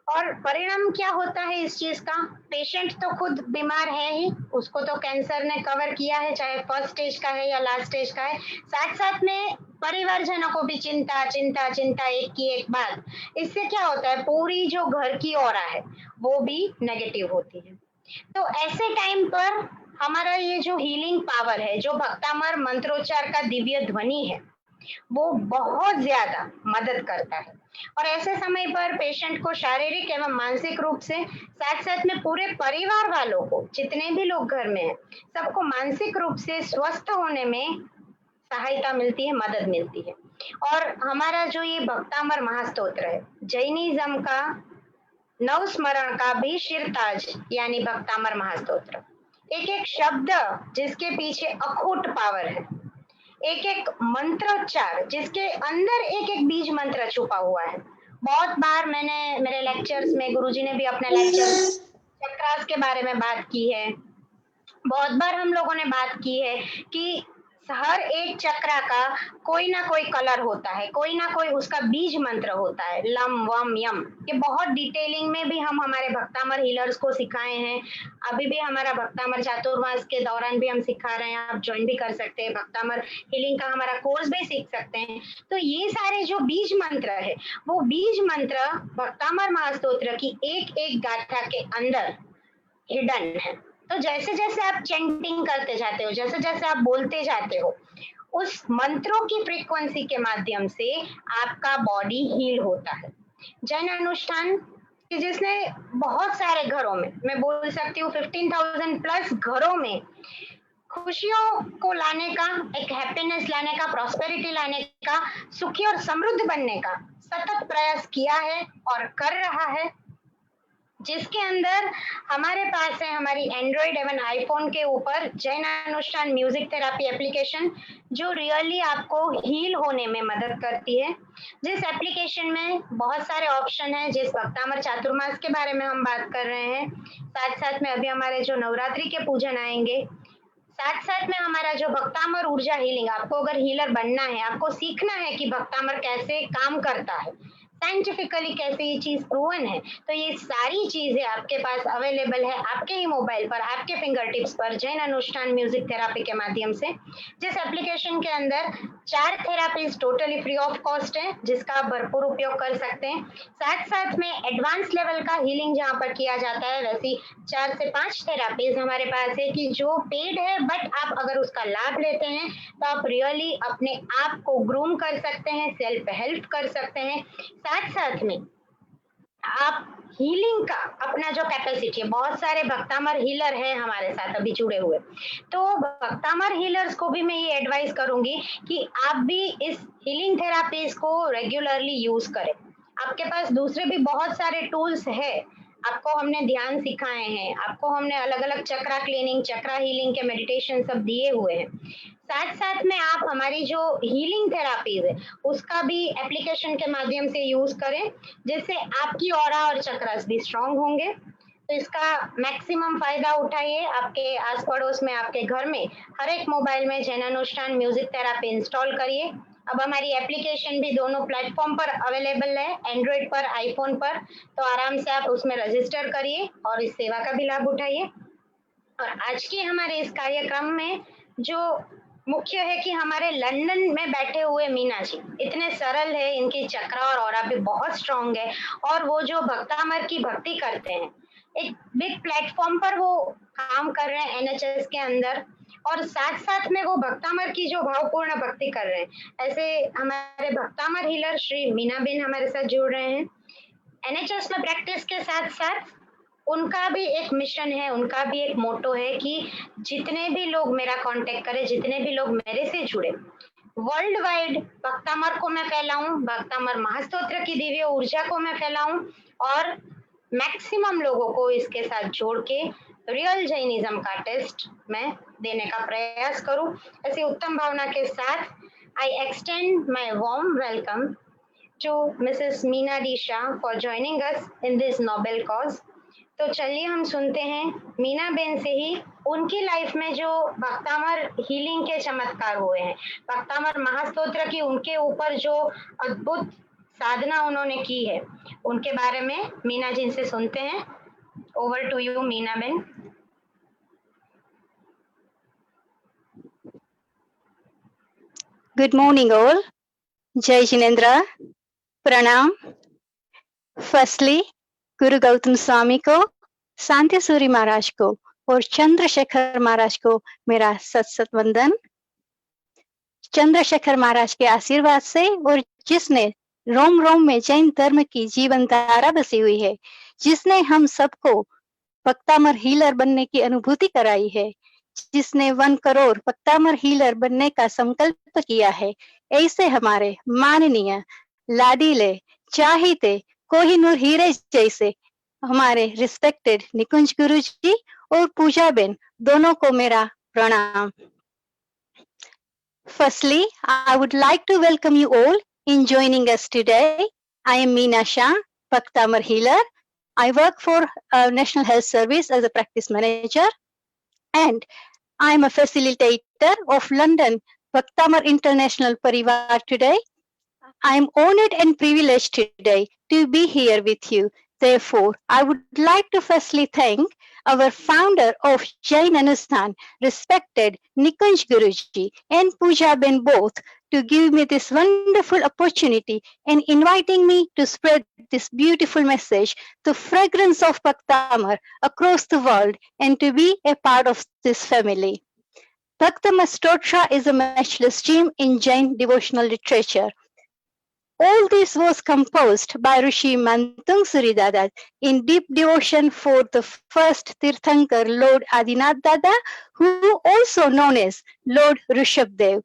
और परिणाम क्या होता है इस चीज का? पेशेंट तो खुद बीमार है ही, उसको तो कैंसर ने कवर किया है, चाहे फर्स्ट स्टेज का है या लास्ट स्टेज का है, साथ साथ में परिवारजनों को भी चिंता चिंता चिंता, एक की एक बात। इससे क्या होता है, पूरी जो घर की ऑरा है वो भी नेगेटिव होती है। तो ऐसे टाइम पर हमारा ये जो हीलिंग पावर है, जो भक्तामर मंत्रोच्चार का दिव्य ध्वनि है, वो बहुत ज्यादा मदद करता है। और ऐसे समय पर पेशेंट को शारीरिक एवं मानसिक रूप से, साथ साथ में पूरे परिवार वालों को, जितने भी लोग घर में हैं, सबको मानसिक रूप से स्वस्थ होने में सहायता मिलती है, मदद मिलती है। और हमारा जो ये भक्तामर महास्तोत्र है, जैनिज्म का नवस्मरण का भी शिरताज यानी भक्तामर महास्तोत्र, एक एक शब्द जिसके पीछे अखूट पावर है, एक एक मंत्रोच्चार जिसके अंदर एक एक बीज मंत्र छुपा हुआ है। बहुत बार मैंने मेरे लेक्चर्स में, गुरुजी ने भी अपने लेक्चर्स चक्रास के बारे में बात की है, बहुत बार हम लोगों ने बात की है कि हर एक चक्रा का कोई ना कोई कलर होता है, कोई ना कोई उसका बीज मंत्र होता है, लम वम यम। ये बहुत डिटेलिंग में भी हम हमारे भक्तामर हीलर्स को सिखाए हैं। अभी भी हमारा भक्तामर चातुर्मास के दौरान भी हम सिखा रहे हैं, आप ज्वाइन भी कर सकते हैं, भक्तामर हीलिंग का हमारा कोर्स भी सीख सकते हैं। तो ये सारे जो बीज मंत्र है, वो बीज मंत्र भक्तामर महास्तोत्र की एक एक गाथा के अंदर हिडन है। तो जैसे जैसे आप चैंटिंग करते जाते हो, जैसे जैसे आप बोलते जाते हो, उस मंत्रों की फ्रीक्वेंसी के माध्यम से आपका बॉडी हील होता है। जैन अनुष्ठान कि जिसने बहुत सारे घरों में, मैं बोल सकती हूँ 15,000 प्लस घरों में खुशियों को लाने का, एक हैप्पीनेस लाने का, प्रॉस्पेरिटी लाने का, सुखी और समृद्ध बनने का सतत प्रयास किया है और कर रहा है। जिसके अंदर हमारे पास है हमारी एंड्रॉइड एवं आईफोन के ऊपर जैन अनुष्ठान म्यूजिक थेरापी एप्लीकेशन, जो रियली आपको हील होने में मदद करती है। जिस एप्लीकेशन में बहुत सारे ऑप्शन है, जिस भक्तामर चातुर्मास के बारे में हम बात कर रहे हैं, साथ साथ में अभी हमारे जो नवरात्रि के पूजन आएंगे, साथ साथ में हमारा जो भक्तामर ऊर्जा हीलिंग, आपको अगर हीलर बनना है, आपको सीखना है कि भक्तामर कैसे काम करता है, साइंटिफिकली कैसे ये चीज प्रूवन है, तो ये सारी चीजें आपके पास अवेलेबल है आपके ही मोबाइल पर, आपके फिंगर टिप्स पर, जैन अनुष्ठान म्यूजिक थेरापी के माध्यम से। जिस एप्लीकेशन के अंदर 4 therapies totally free of cost है, जिसका आप भरपूर उपयोग कर सकते हैं। साथ साथ में एडवांस लेवल का हीलिंग जहाँ पर किया जाता है, वैसी 4 से 5 थेरापीज हमारे पास है कि जो पेड है, बट आप अगर उसका लाभ लेते हैं तो आप रियली अपने आप को ग्रूम कर सकते हैं, सेल्फ हेल्प कर सकते हैं। साथ साथ में आप हीलिंग का अपना जो कैपेसिटी है, बहुत सारे भक्तामर हीलर हैं हमारे साथ अभी जुड़े हुए, तो भक्तामर हीलर्स को भी मैं ये एडवाइस करूंगी कि आप भी इस हीलिंग थेरापीज को रेगुलरली यूज करें। आपके पास दूसरे भी बहुत सारे टूल्स है, आपको हमने ध्यान सिखाए हैं, आपको हमने अलग अलग चक्रा क्लीनिंग, चक्रा हीलिंग के मेडिटेशन सब दिए हुए हैं। साथ साथ में आप हमारी जो हीलिंग थेरापीज है उसका भी एप्लीकेशन के माध्यम से यूज करें, जिससे आपकी ऑरा और चक्रास भी स्ट्रांग होंगे। तो इसका मैक्सिमम फायदा उठाइए। आपके आस पड़ोस में, आपके घर में हर एक मोबाइल में जैन अनुष्ठान म्यूजिक थेरापी इंस्टॉल करिए। अब हमारी एप्लीकेशन भी दोनों प्लेटफॉर्म पर अवेलेबल है, एंड्रॉइड पर, आईफोन पर, तो आराम से आप उसमें रजिस्टर करिए और इस सेवा का भी लाभ उठाइए। और आज के हमारे इस कार्यक्रम में जो मुख्य है कि हमारे लंदन में बैठे हुए मीना जी इतने सरल है, इनकी चक्रा और ऑरा भी बहुत स्ट्रांग है, और वो जो भक्तामर की भक्ति करते हैं, एक बिग प्लेटफॉर्म पर वो काम कर रहे हैं एनएचएस के अंदर, और साथ साथ में वो भक्तामर की जो भावपूर्ण भक्ति कर रहे हैं। ऐसे हमारे भक्तामर हीलर श्री मीना बेन हमारे साथ जुड़ रहे हैं। एनएचएस में प्रैक्टिस के साथ साथ उनका भी एक मिशन है, उनका भी एक मोटो है कि जितने भी लोग मेरा कांटेक्ट करें, जितने भी लोग मेरे से जुड़े, वर्ल्ड वाइड भक्तामर को मैं फैलाऊं, भक्तामर महास्तोत्र की दिव्य ऊर्जा को मैं फैलाऊं, और मैक्सिमम लोगों को इसके साथ जोड़ के रियल जैनिज्म का टेस्ट मैं देने का प्रयास करूं। ऐसी उत्तम भावना के साथ I extend my warm welcome to Mrs. Meena D. Shah for joining us in this Nobel cause। तो चलिए हम सुनते हैं मीना बेन से ही उनकी लाइफ में जो भक्तामर हीलिंग के चमत्कार हुए हैं, भक्तामर महास्तोत्र की उनके ऊपर जो अद्भुत साधना उन्होंने की है, उनके बारे में मीना जी से सुनते हैं। Over to you Meena ben. Good morning all. Jai Jinendra. Pranam. Firstly, Guru Gautam Swami को, शांति सूरी महाराज को और चंद्रशेखर महाराज को मेरा सत सत वंदन। चंद्रशेखर महाराज के आशीर्वाद से, और जिसने रोम रोम में जैन धर्म की जीवन धारा बसी हुई है, जिसने हम सबको भक्तामर हीलर बनने की अनुभूति कराई है, जिसने 1 करोड़ भक्तामर हीलर बनने का संकल्प किया है, ऐसे हमारे माननीय, लाडीले, चाहिते, कोहिनूर हीरे जैसे हमारे रिस्पेक्टेड निकुंज गुरु जी और पूजा बेन दोनों को मेरा प्रणाम। Firstly, I would like to welcome you all in joining us today. I am Meena Shah, Bhaktamar healer. I work for National Health Service as a practice manager, and I am a facilitator of London Bhaktamar International Parivar today. I am honored and privileged today to be here with you. Therefore, I would like to firstly thank our founder of Jain Anusthan, respected Nikunj Guruji and Pooja Ben both, to give me this wonderful opportunity and inviting me to spread this beautiful message, the fragrance of Bhaktamar across the world, and to be a part of this family. Bhaktamar Stotra is a matchless gem in Jain devotional literature. All this was composed by Rishi Mantung Suridada in deep devotion for the first Tirthankar, Lord Adinath Dada, who also known as Lord Rishabdev.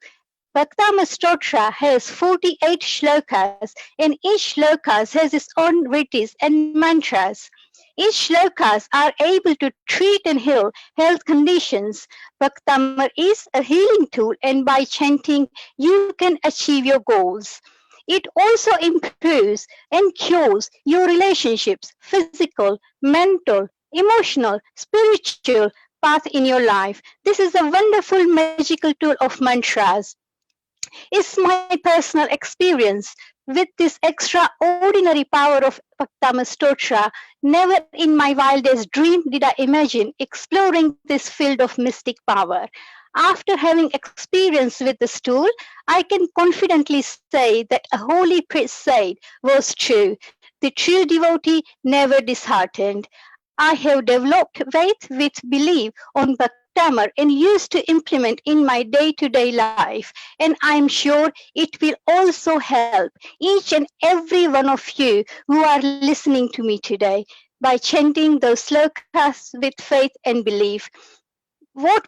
Bhaktamar Stotra has 48 shlokas, and each shloka has its own ritis and mantras. Each shlokas are able to treat and heal health conditions. Bhaktamar is a healing tool, and by chanting, you can achieve your goals. It also improves and cures your relationships, physical, mental, emotional, spiritual path in your life. This is a wonderful magical tool of mantras. It's my personal experience with this extraordinary power of Bhaktama Stotra. Never in my wildest dream did I imagine exploring this field of mystic power. After having experience with this tool, I can confidently say that a holy priest said was true. The true devotee never disheartened. I have developed faith with belief on Bhaktamar and used to implement in my day-to-day life. And I am sure it will also help each and every one of you who are listening to me today by chanting those slokas with faith and belief. What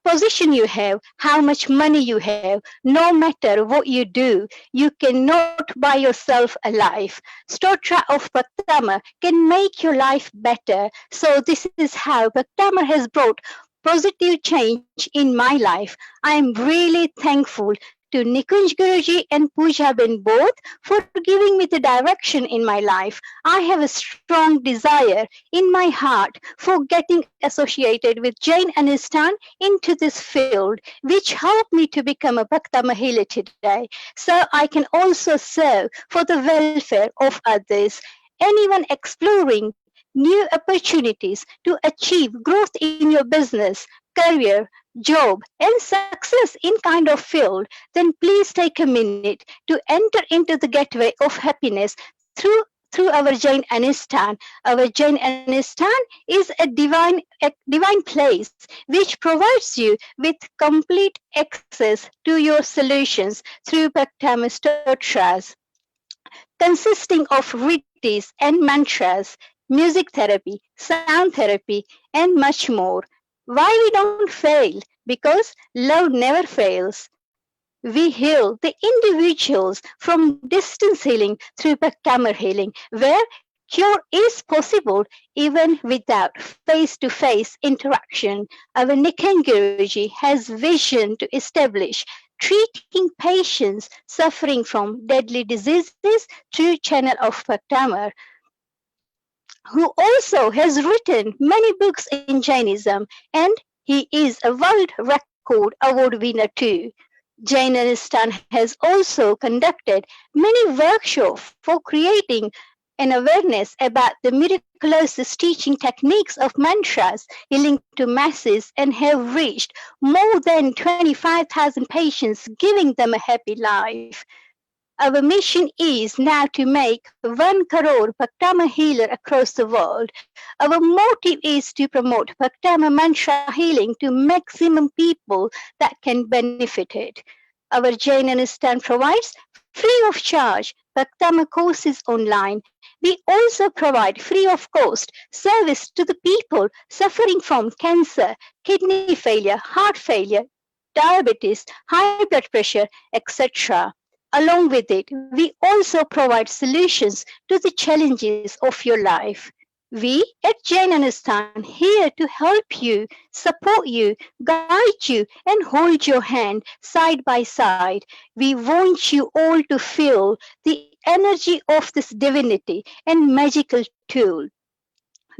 position you have, how much money you have, no matter what you do, you cannot buy yourself a life. Stotra of Bhaktama can make your life better. So this is how Bhaktama has brought positive change in my life. I am really thankful to Nikunj Guruji and Pooja Ben both for giving me the direction in my life. I have a strong desire in my heart for getting associated with Jain Anistan into this field, which helped me to become a Bhakta Mahila today. So I can also serve for the welfare of others. Anyone exploring new opportunities to achieve growth in your business, career, job, and success in kind of field, then please take a minute to enter into the gateway of happiness through our Jain Anistan. Our Jain Anistan is a divine place which provides you with complete access to your solutions through Bhaktama Stotras, consisting of riddhis and mantras, music therapy, sound therapy, and much more. Why we don't fail? Because love never fails. We heal the individuals from distance healing through Bhaktamar healing, where cure is possible even without face-to-face interaction. Our Nikan Guruji has vision to establish treating patients suffering from deadly diseases through channel of Bhaktamar, who also has written many books in Jainism, and he is a world record award winner too. Jainistan has also conducted many workshops for creating an awareness about the miraculous teaching techniques of mantras healing to masses and have reached more than 25,000 patients, giving them a happy life. Our mission is now to make 1 crore Bhaktama healer across the world. Our motive is to promote Bhaktama mantra healing to maximum people that can benefit it. Our Jain Anistan provides free of charge Bhaktama courses online. We also provide free of cost service to the people suffering from cancer, kidney failure, heart failure, diabetes, high blood pressure, etc. Along with it, we also provide solutions to the challenges of your life. We at Jain Anistan here to help you, support you, guide you, and hold your hand side by side. We want you all to feel the energy of this divinity and magical tool.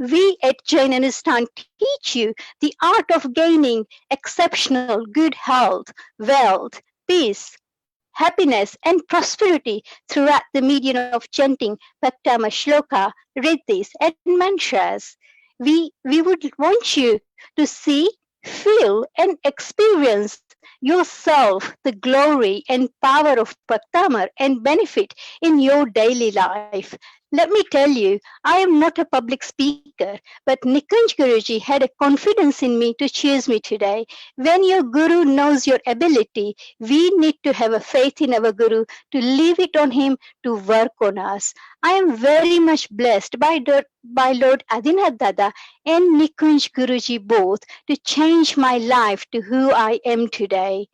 We at Jain Anistan teach you the art of gaining exceptional good health, wealth, peace, happiness, and prosperity throughout the medium of chanting Bhaktama Shloka, Riddhis, and mantras. We would want you to see, feel, and experience yourself the glory and power of Bhaktamar and benefit in your daily life. Let me tell you, I am not a public speaker, but Nikunj Guruji had a confidence in me to choose me today. When your Guru knows your ability, we need to have a faith in our Guru to leave it on him to work on us. I am very much blessed by Lord Adinath Dada and Nikunj Guruji both to change my life to who I am today.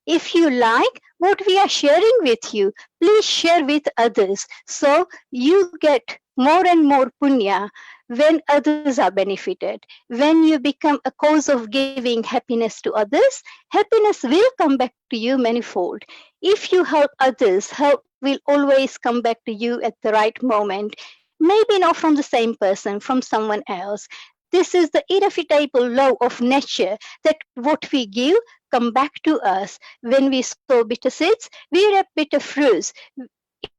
If you like what we are sharing with you, please share with others so you get more and more punya when others are benefited. When you become a cause of giving happiness to others, happiness will come back to you manifold. If you help others, help will always come back to you at the right moment. Maybe not from the same person, from someone else. This is the irrefutable law of nature that what we give come back to us. When we sow bitter seeds, we reap bitter fruits.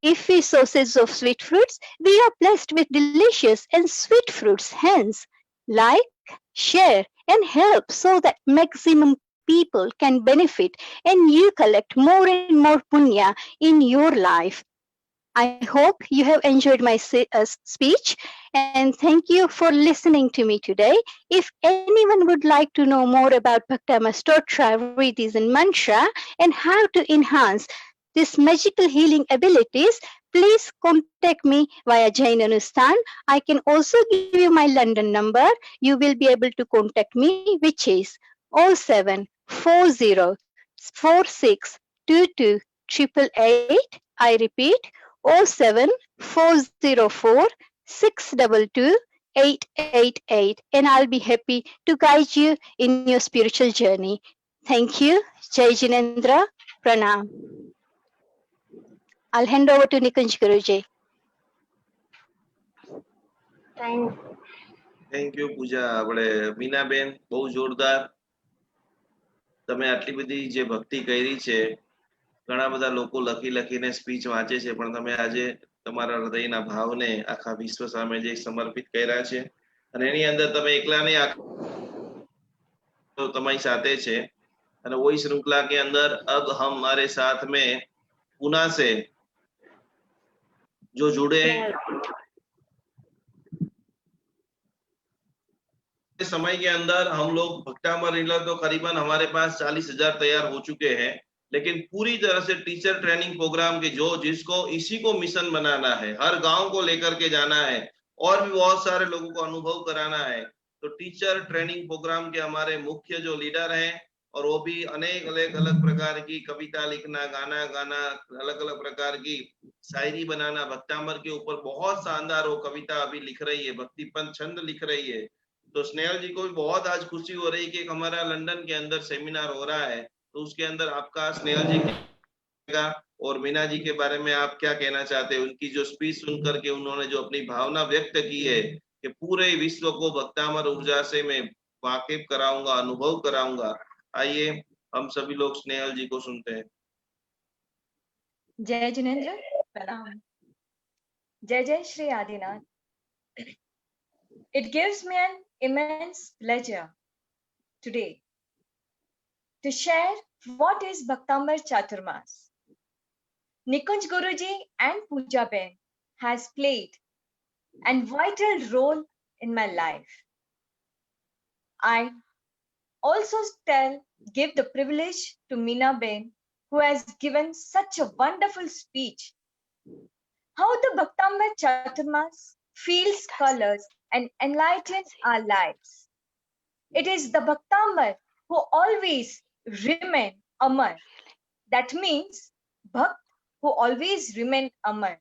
If we sow seeds of sweet fruits, we are blessed with delicious and sweet fruits. Hence, like, share, and help so that maximum people can benefit and you collect more and more punya in your life. I hope you have enjoyed my speech and thank you for listening to me today. If anyone would like to know more about Bhaktama Stotra, Riddhis and Mantra and how to enhance these magical healing abilities, please contact me via Jain Anustan. I can also give you my London number. You will be able to contact me, which is 0740 46 22 888. I repeat, 07404 622 888, and I'll be happy to guide you in your spiritual journey. Thank you. Jai Jinendra. Pranam. I'll hand over to Nikunj Guruji. Thank you Pooja. આપણે મીનાબેન બહુ જોરદાર. તમે આટલી બધી જે ભક્તિ કરી છે, ઘણા બધા લોકો લખીને સ્પીચ વાંચે છે, પણ તમે આજે તમારા હૃદયના ભાવને આખા વિશ્વ સામે જે સમર્પિત કર્યા છે અને એની અંદર તમે એકલા નહીં, તો તમારી સાથે છે. અને वही श्रृंखला के अंदर अब हमारे साथ में पुणे से जो जुड़े समय के अंदर हम लोग भक्तामर हीलर तो करीबन हमारे पास 40,000 तैयार हो चुके हैं, लेकिन पूरी तरह से टीचर ट्रेनिंग प्रोग्राम के जिसको इसी को मिशन बनाना है, हर गांव को लेकर के जाना है और भी बहुत सारे लोगों को अनुभव कराना है, तो टीचर ट्रेनिंग प्रोग्राम के हमारे मुख्य जो लीडर हैं, और वो भी अनेक अलग प्रकार की कविता लिखना, गाना गाना, अलग अलग प्रकार की शायरी बनाना, भक्तामर के ऊपर बहुत शानदार वो कविता अभी लिख रही है, भक्तिपंथ छंद लिख रही है। तो स्नेहल जी को भी बहुत आज खुशी हो रही कि हमारा लंदन के अंदर सेमिनार हो रहा है, तो उसके अंदर आपका स्नेहल जी का और मीना जी के बारे में आप क्या कहना चाहते हैं? उनकी जो स्पीच सुन करके उन्होंने जो अपनी भावना व्यक्त की है कि पूरे विश्व को भक्तामर ऊर्जा से मैं वाकिफ कराऊंगा, अनुभव कराऊंगा। आइए हम सभी लोग स्नेहल जी को सुनते हैं। जय जिनेंद्र, प्रणाम। जय जय Shri Adinath. It gives me an immense pleasure today to share what is Bhaktambar Chaturmas. Nikunj Guruji and Pooja Ben has played a vital role in my life. I also give the privilege to Meena Ben, who has given such a wonderful speech. How the Bhaktambar Chaturmas feels colors and enlightens our lives. It is the Bhaktambar who always remain Amar. That means Bhakt who always remain Amar.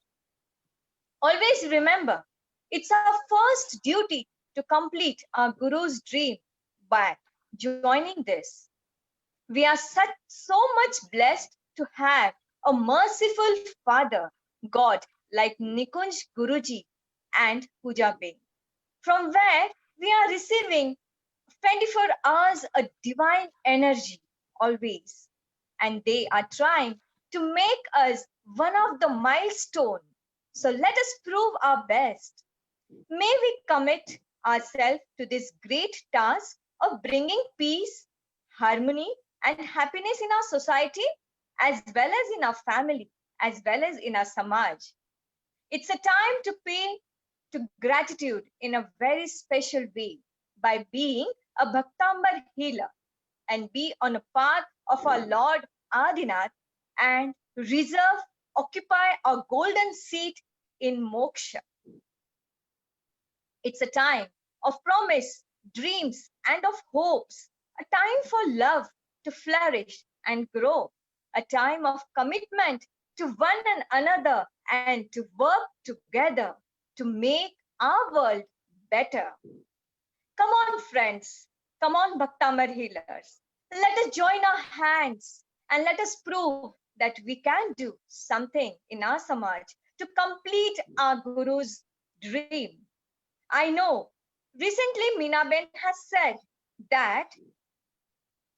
Always remember, it's our first duty to complete our Guru's dream by joining this. We are so much blessed to have a merciful Father, God, like Nikunj Guruji and Pooja Ben, from where we are receiving 24 hours a divine energy always, and they are trying to make us one of the milestone. So let us prove our best. May we commit ourselves to this great task of bringing peace, harmony, and happiness in our society, as well as in our family, as well as in our samaj. It's a time to pay to gratitude in a very special way by being a Bhaktambar healer and be on a path of our Lord Adinath and occupy a golden seat in moksha. It's a time of promise, dreams, and of hopes, a time for love to flourish and grow, a time of commitment to one another and to work together to make our world better. Come on, friends. Come on, Bhaktamar healers. Let us join our hands and let us prove that we can do something in our Samaj to complete our Guru's dream. I know recently Meenaben has said that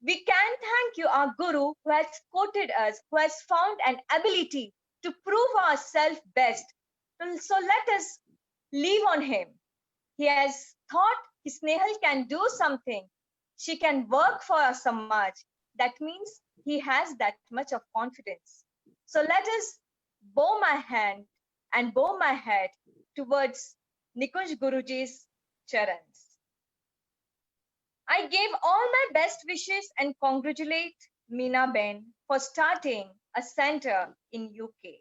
we can thank you, our Guru, who has quoted us, who has found an ability to prove ourselves best. So let us leave on him. He has thought his Snehal can do something. She can work for our Samaj. That means he has that much of confidence. So let us bow my hand and bow my head towards Nikunj Guruji's charans. I give all my best wishes and congratulate Meenaben for starting a center in UK.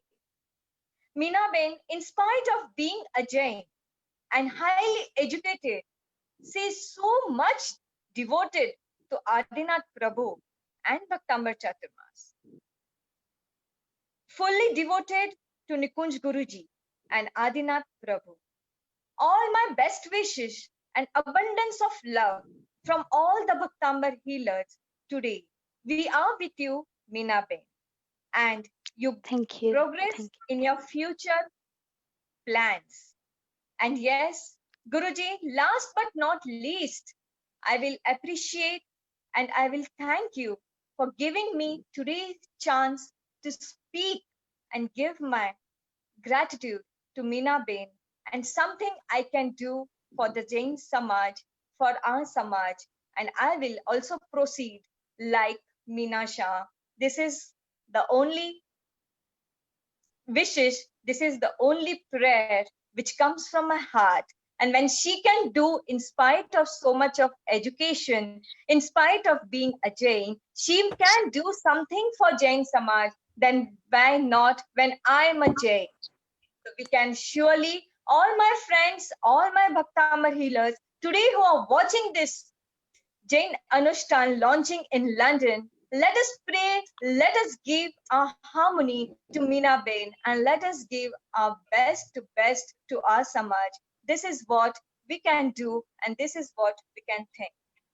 Meenaben, in spite of being a Jain and highly educated, she is so much devoted to Adinath Prabhu and Bhaktambar Chaturmas. Fully devoted to Nikunj Guruji and Adinath Prabhu. All my best wishes and abundance of love from all the Bhaktambar healers today. We are with you, Meenaben, and you Thank you. progress Thank in your future plans. And yes, Guruji, last but not least, I will appreciate and I will thank you for giving me today's chance to speak and give my gratitude to Meenaben and something I can do for the Jain Samaj, for our Samaj. And I will also proceed like Meena Shah. This is the only wishes, this is the only prayer which comes from my heart. And when she can do, in spite of so much of education, in spite of being a Jain, she can do something for Jain Samaj, then why not when I'm a Jain? So we can surely, all my friends, all my Bhaktamar healers, today who are watching this Jain Anushthan launching in London, let us pray, let us give our harmony to Meenaben and let us give our best to our Samaj. This is what we can do and this is what we can think.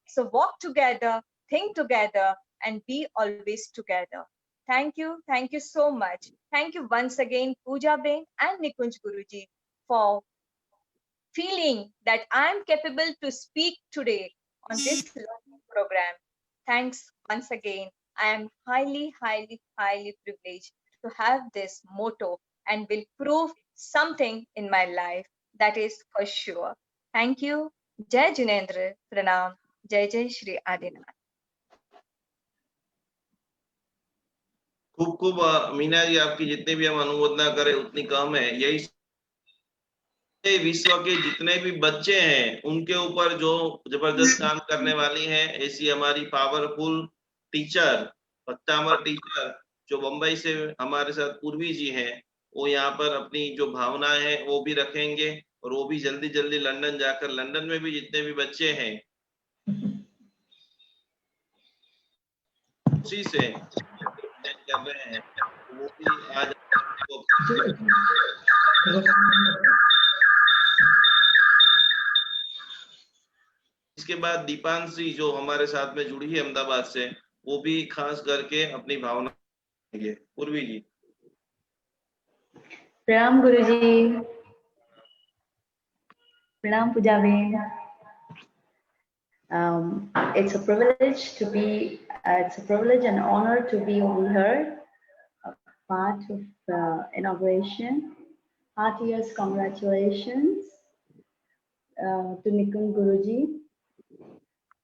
So walk together, think together and be always together. Thank you so much. Thank you once again, Pooja Ben and Nikunj Guruji, for feeling that I am capable to speak today on this learning program. Thanks once again. I am highly privileged to have this motto and will prove something in my life. That is for sure. Thank you. Jai Jinendra. Pranam. Jai Jai Shri Adinath. खूब खूब मीना जी, आपकी जितने भी हम अनुमोदना करें उतनी कम है। यही विश्व के जितने भी बच्चे हैं उनके ऊपर जो जबरदस्त काम करने वाली है, ऐसी हमारी पावरफुल टीचर, भक्तामर टीचर जो बंबई से हमारे साथ पूर्वी जी हैं, वो यहाँ पर अपनी जो भावनाएं हैं वो भी रखेंगे और वो भी जल्दी जल्दी लंदन जाकर, लंदन में भी जितने भी बच्चे हैं उसी से कर रहे हैं, वो भी आज इसके बाद दीपांशी जो हमारे साथ में जुड़ी है अहमदाबाद से, वो भी खास करके अपनी भावना देंगे। पूर्वी जी। प्रणाम गुरुजी। प्रणाम पूजा Ben. It's a privilege to be, it's a privilege and honor to be over here, a part of inauguration. Heartiest congratulations to Nikunj Guruji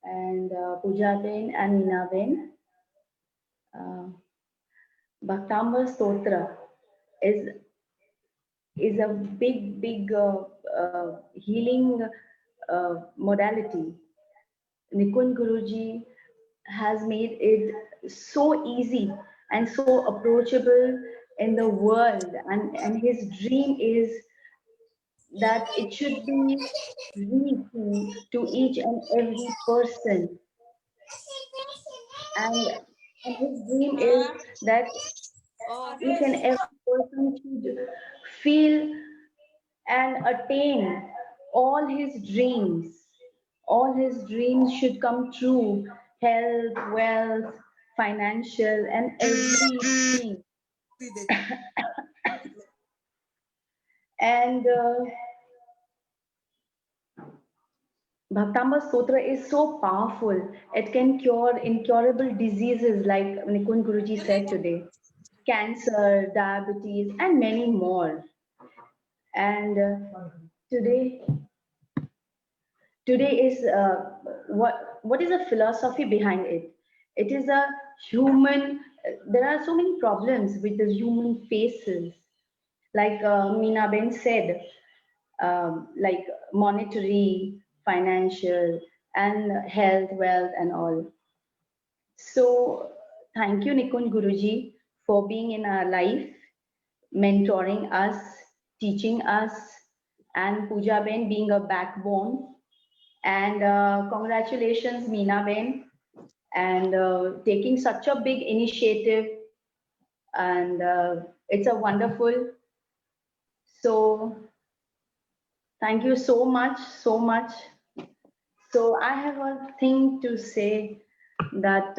and Pooja Ben and Meena Ben. Bhaktambar Stotra is a big healing modality. Nikunj Guruji has made it so easy and so approachable in the world, and his dream is that it should be reaching to each and every person. And And his dream is that each and every person should feel and attain all his dreams. All his dreams should come true: health, wealth, financial, and everything. And Bhaktamba Stotra is so powerful. It can cure incurable diseases, like Nikun Guruji said today: cancer, diabetes, and many more. And today, today is what is the philosophy behind it? It is a human. There are so many problems with the human faces, like Meena Ben said, like monetary, financial, and health, wealth, and all. So thank you, Nikun Guruji, for being in our life, mentoring us, teaching us, and Pooja Ben being a backbone. And congratulations, Meena Ben, and taking such a big initiative. And it's a wonderful. So thank you so much, so much. So I have a thing to say that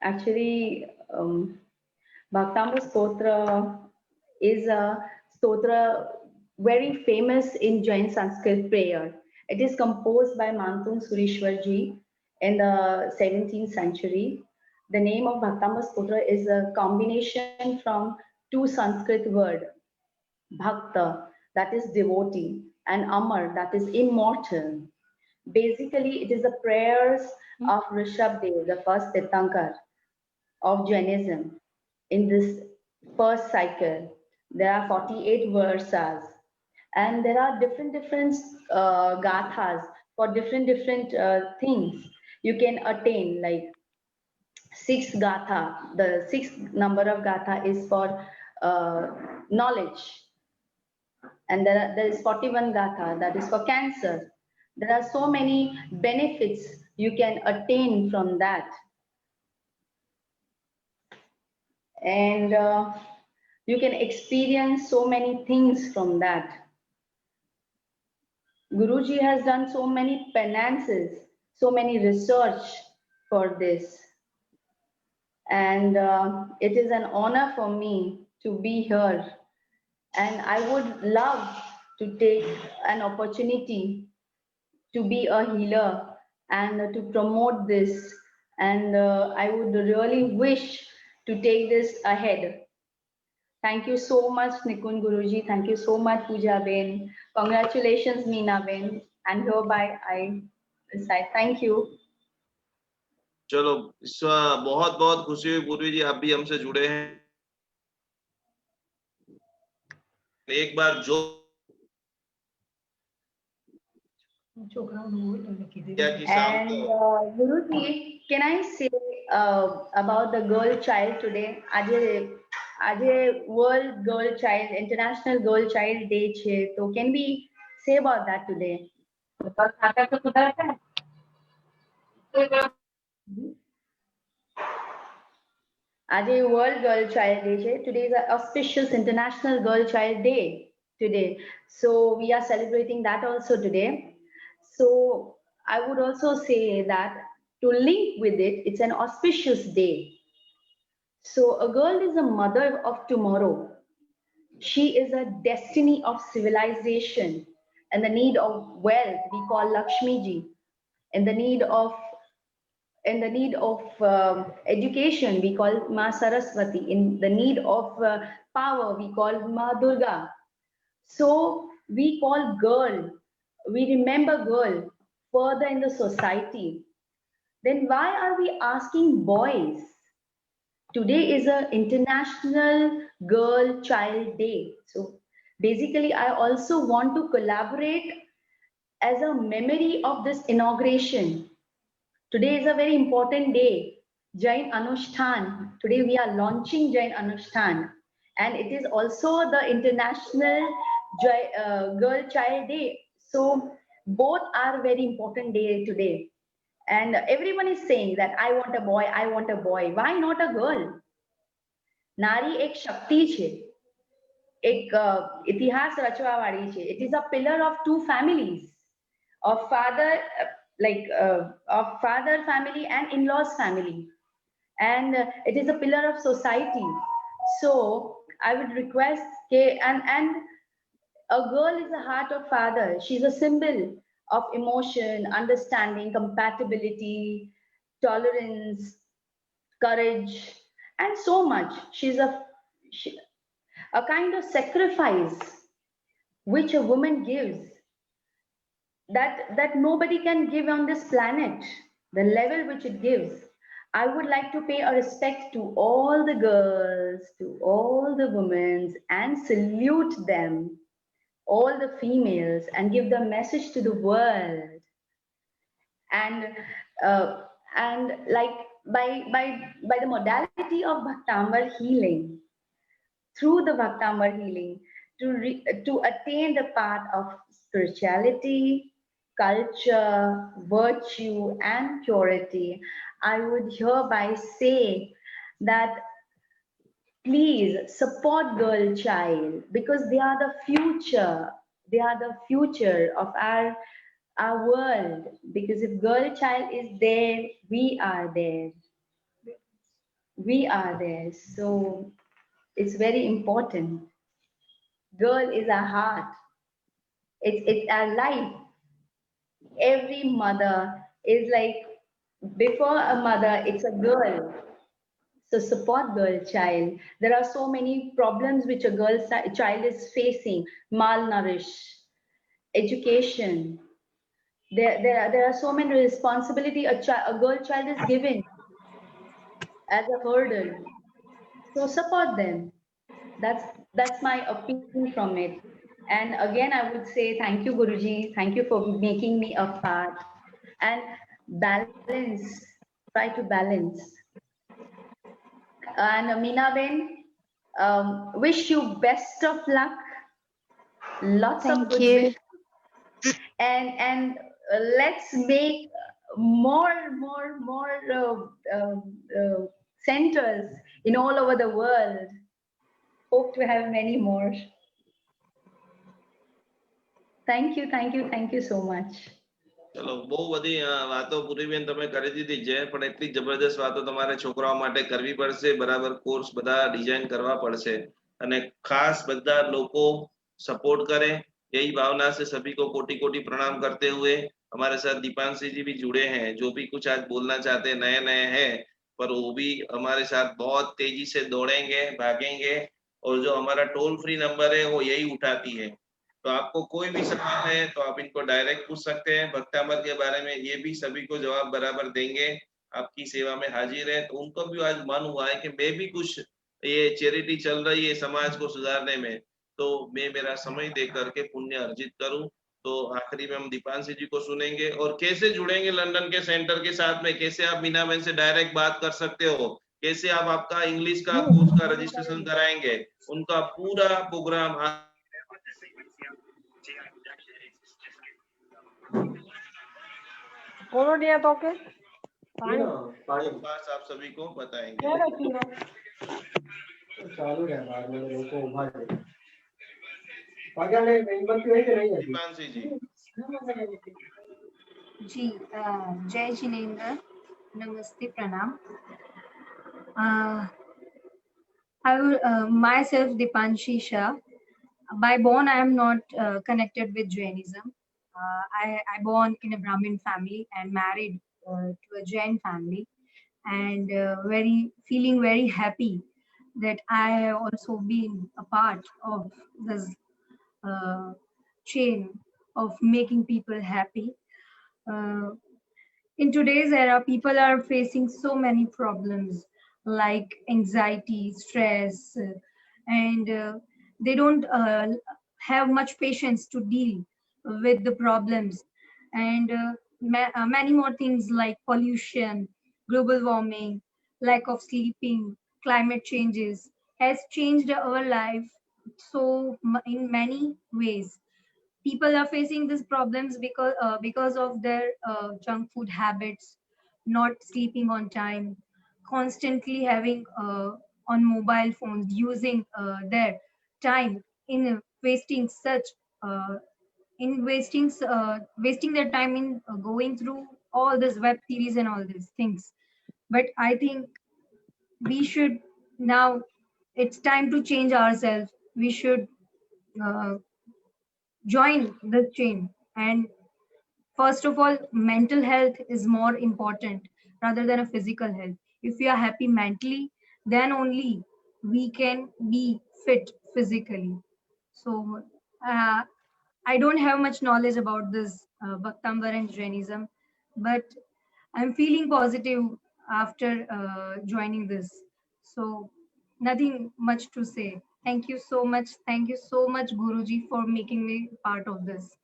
actually Bhaktamba Stotra is a stotra very famous in Jain Sanskrit prayer. It is composed by Mantung Surishwarji in the 17th century. The name of Bhaktamba Stotra is a combination from two Sanskrit words: Bhakta, that is devotee, and Amar, that is immortal. Basically, it is the prayers of Rishabdev, the first Tirthankar of Jainism. In this first cycle, there are 48 versas, and there are different gathas for different things you can attain. Like sixth gatha, the sixth number of gatha is for knowledge, and there is 41 gatha, that is for cancer. There are so many benefits you can attain from that. And you can experience so many things from that. Guruji has done so many penances, so many research for this. And it is an honor for me to be here. And I would love to take an opportunity to be a healer and to promote this. And I would really wish to take this ahead. Thank you so much, Nikun Guruji. Thank you so much, Pooja Ben. Congratulations, Meena Ben. And hereby I recite. Thank you. चलो इस बहुत बहुत खुशी हुई पूर्वी जी, आप भी हमसे जुड़े हैं। एक बार जो And Guruji, can I say about the girl child today? Aje World Girl Child, International Girl Child Day che. So can we say about that today? Aje World Girl Child Day che. Today is an auspicious International Girl Child Day today. So we are celebrating that also today. So I would also say that to link with it, it's an auspicious day. So a girl is a mother of tomorrow. She is a destiny of civilization, and the need of wealth we call Lakshmi ji, and the need of education we call Ma Saraswati, in the need of power we call Ma Durga. So we call girl, we remember girl further in the society. Then why are we asking boys? Today is an International Girl Child Day. So basically, I also want to collaborate as a memory of this inauguration. Today is a very important day, Jain Anushtan. Today we are launching Jain Anushtan. And it is also the International Girl Child Day. So both are very important day today. And everyone is saying that I want a boy, I want a boy. Why not a girl? નારી એક શક્તિ છે, એક ઇતિહાસ રચવાવાળી છે. It is a pillar of two families, of father, of father family and in-laws family, and it is a pillar of society. So I would request, and a girl is the heart of father. She's a symbol of emotion, understanding, compatibility, tolerance, courage, and so much. She's a kind of sacrifice which a woman gives, that nobody can give on this planet, the level which it gives. I would like to pay a respect to all the girls, to all the women, and salute them, all the females, and give the message to the world. And like by the modality of Bhaktamar healing, through the Bhaktamar healing, to attain the path of spirituality, culture, virtue, and purity, I would hereby say that please support girl child, because they are the future. They are the future of our world. Because if girl child is there, we are there. We are there. So it's very important. Girl is our heart. It's our life. Every mother is like, before a mother, it's a girl. So support girl child. There are so many problems which a girl child is facing: malnourished, education. There are so many responsibility a girl child is given as a hurdle. So support them. That's my opinion from it. And again, I would say thank you, Guruji. Thank you for making me a part. And balance. Try to balance. And Meena Ben, wish you best of luck. Lots of Thank good you. wishes. And let's make more centers in all over the world. Hope to have many more. Thank you so much. ચલો બહુ બધી વાતો પૂરીબેન તમે કરી દીધી છે, પણ એટલી જબરદસ્ત વાતો તમારે છોકરાઓ માટે કરવી પડશે. બરાબર કોર્સ બધા ડિઝાઇન કરવા પડશે અને ખાસ બધા લોકો સપોર્ટ करे, यही भावना से सभी को कोटि कोटि प्रणाम करते हुए हमारे साथ दीपांशी जी भी जुड़े हैं, जो भी कुछ आज बोलना चाहते हैं, नए नए हैं पर वो भी हमारे साथ बहुत तेजी से दौड़ेंगे, भागेंगे। और जो हमारा टोल फ्री नंबर है वो यही उठाती है, तो आपको कोई भी सवाल है तो आप इनको डायरेक्ट पूछ सकते हैं भक्तामर के बारे में, ये भी सभी को जवाब बराबर देंगे, आपकी सेवा में हाजिर है। तो उनको भी आज मन हुआ है कि मैं भी कुछ, ये चैरिटी चल रही है समाज को सुधारने में, तो मैं मेरा समय दे करके पुण्य अर्जित करूं। तो आखिरी में हम दीपांशी जी को सुनेंगे और कैसे जुड़ेंगे लंदन के सेंटर के साथ में, कैसे आप मीना बहन से डायरेक्ट बात कर सकते हो, कैसे आप आपका इंग्लिश का कोर्स का रजिस्ट्रेशन कराएंगे, उनका पूरा प्रोग्राम तो के पास आप सभी को बताएंगे। चालू है बाहर में लोगों को उभा दे पागल है मेंबरशिप है कि नहीं है दीपांशी जी जी जय जिनेन्द्र, नमस्ते, प्रणाम। Myself Dipanshi Shah. By born, I am not connected with Jainism. I born in a Brahmin family and married to a Jain family, and feeling very happy that I also been a part of this chain of making people happy. In today's era, people are facing so many problems like anxiety, stress, and they don't have much patience to deal with the problems, and many more things like pollution, global warming, lack of sleeping, climate changes has changed our life in many ways. people are facing these problems because of their junk food habits, not sleeping on time, constantly having on mobile phones, using their time in wasting such wasting their time in going through all this web series and all these things. But I think we should now, it's time to change ourselves. We should uh, join the chain. And first of all, mental health is more important rather than a physical health. If we are happy mentally, then only we can be fit physically. So uh, I don't have much knowledge about this Bhaktambar and Jainism, but I'm feeling positive after joining this. So nothing much to say. Thank you so much. Thank you so much, Guruji, for making me part of this.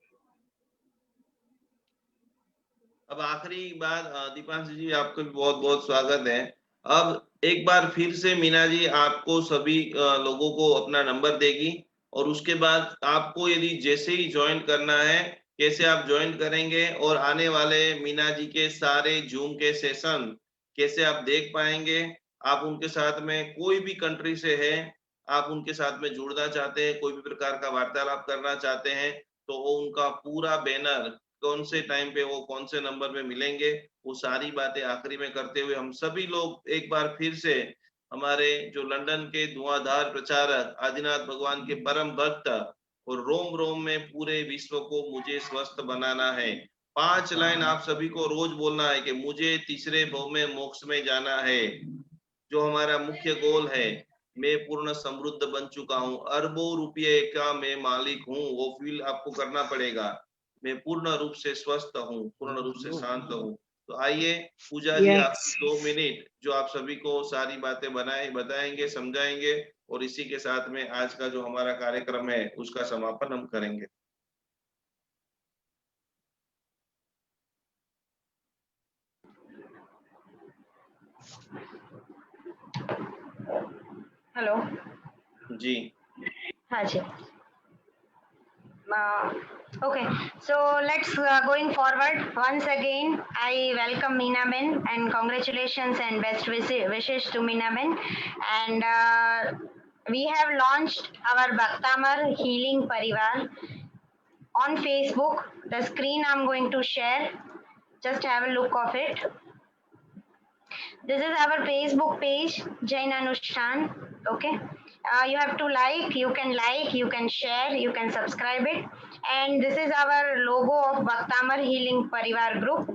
अब आखिरी बार दीपांशु जी आपका भी बहुत बहुत स्वागत है। अब एक बार फिर से मीना जी आपको सभी लोगों को अपना नंबर देगी और उसके बाद आपको यदि जैसे ही ज्वाइन करना है कैसे आप ज्वाइन करेंगे और आने वाले मीना जी के सारे जूम के सेशन कैसे आप देख पाएंगे। आप उनके साथ में कोई भी कंट्री से है, आप उनके साथ में जुड़ना चाहते हैं, कोई भी प्रकार का वार्तालाप करना चाहते हैं, तो वो उनका पूरा बैनर कौन से टाइम पे वो कौन से नंबर पे मिलेंगे, वो सारी बातें आखिरी में करते हुए हम सभी लोग एक बार फिर से हमारे जो लंदन के धुआंधार प्रचारक आदिनाथ भगवान के परम भक्त और रोम रोम में पूरे विश्व को मुझे स्वस्थ बनाना है, 5 लाइन आप सभी को रोज बोलना है कि मुझे तीसरे भव में मोक्ष में जाना है, जो हमारा मुख्य गोल है। मैं पूर्ण समृद्ध बन चुका हूँ, अरबों रुपये का मैं मालिक हूँ, वो फील आपको करना पड़ेगा। मैं पूर्ण रूप से स्वस्थ हूँ, पूर्ण रूप से शांत हूँ। तो आइए पूजा जी आप 2 मिनट जो आप सभी को सारी बातें बताएंगे, समझाएंगे और इसी के साथ में आज का जो हमारा कार्यक्रम है उसका समापन हम करेंगे। हेलो जी हाँ जी। Okay, so let's going forward. Once again, I welcome Meena Ben and congratulations and best wishes to Meena Ben. And we have launched our Bhaktamar Healing Parivar on Facebook. The screen I'm going to share. Just have a look of it. This is our Facebook page, Jain Anushthan. Okay. You have to like, you can share, you can subscribe it. And this is our logo of Bhaktamar Healing Parivar group.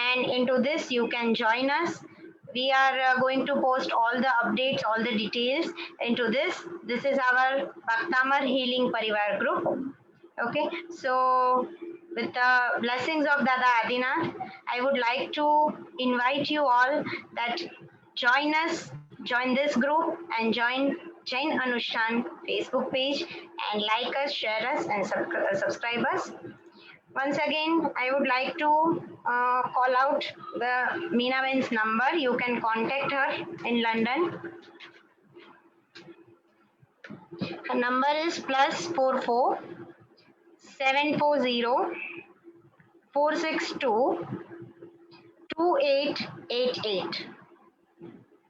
And into this, you can join us. We are going to post all the updates, all the details into this. This is our Bhaktamar Healing Parivar group. Okay, so with the blessings of Dada Adinath, I would like to invite you all that join us, join this group and join Jain Anushthan Facebook page and like us, share us and subscribe us. Once again, I would like to call out the Meena Ben's number. You can contact her in London. Her number is +44 740 462 2888.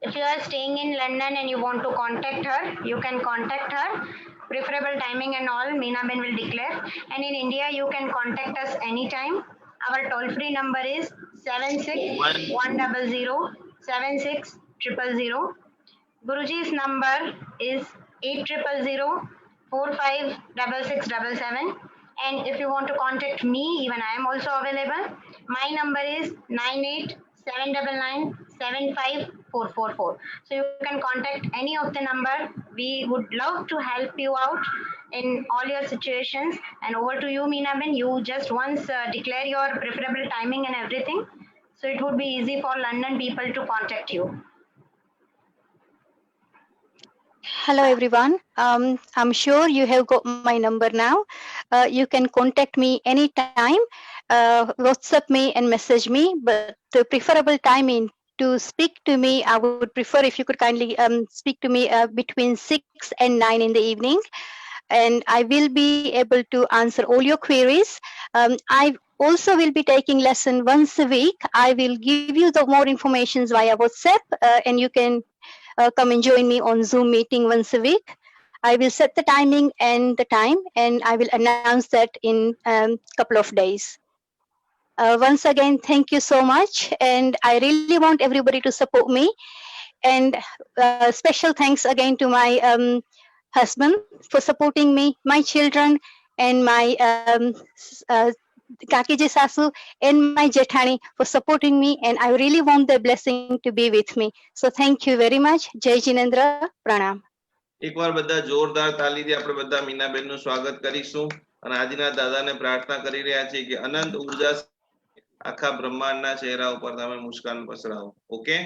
If you are staying in London and you want to contact her, you can contact her. Preferable timing and all, Meena Ben will declare. And in India, you can contact us anytime. Our toll-free number is 76100 76000. Guruji's number is 8000 456677. And if you want to contact me, even I am also available. My number is 987999 75444. So you can contact any of the number. We would love to help you out in all your situations. And over to you, Meena Ben. You just once declare your preferable timing and everything. So it would be easy for London people to contact you. Hello, everyone. I'm sure you have got my number now. You can contact me anytime, WhatsApp me and message me, but the preferable timing to speak to me, I would prefer if you could kindly speak to me between 6 and 9 in the evening. and I will be able to answer all your queries. I also will be taking lesson once a week. I will give you the more information via WhatsApp, and you can come and join me on Zoom meeting once a week. I will set the timing and the time, and I will announce that in couple of days. Once again, thank you so much, and I really want everybody to support me. And special thanks again to my husband for supporting me, my children, and my Kakiji Sasu and my Jethani for supporting me. And I really want their blessing to be with me. So thank you very much. Jai Jinendra, Pranam. એકવાર બધા જોરદાર તાલીથી આપણે બધા મીનાબેનનું સ્વાગત કરીશું અને આજના દાદાને પ્રાર્થના કરી રહ્યા છીએ કે અનંત ઉર્જા આખા બ્રહ્માંડના ચહેરા ઉપર તમે મુસ્કાન પસરાવો. Okay,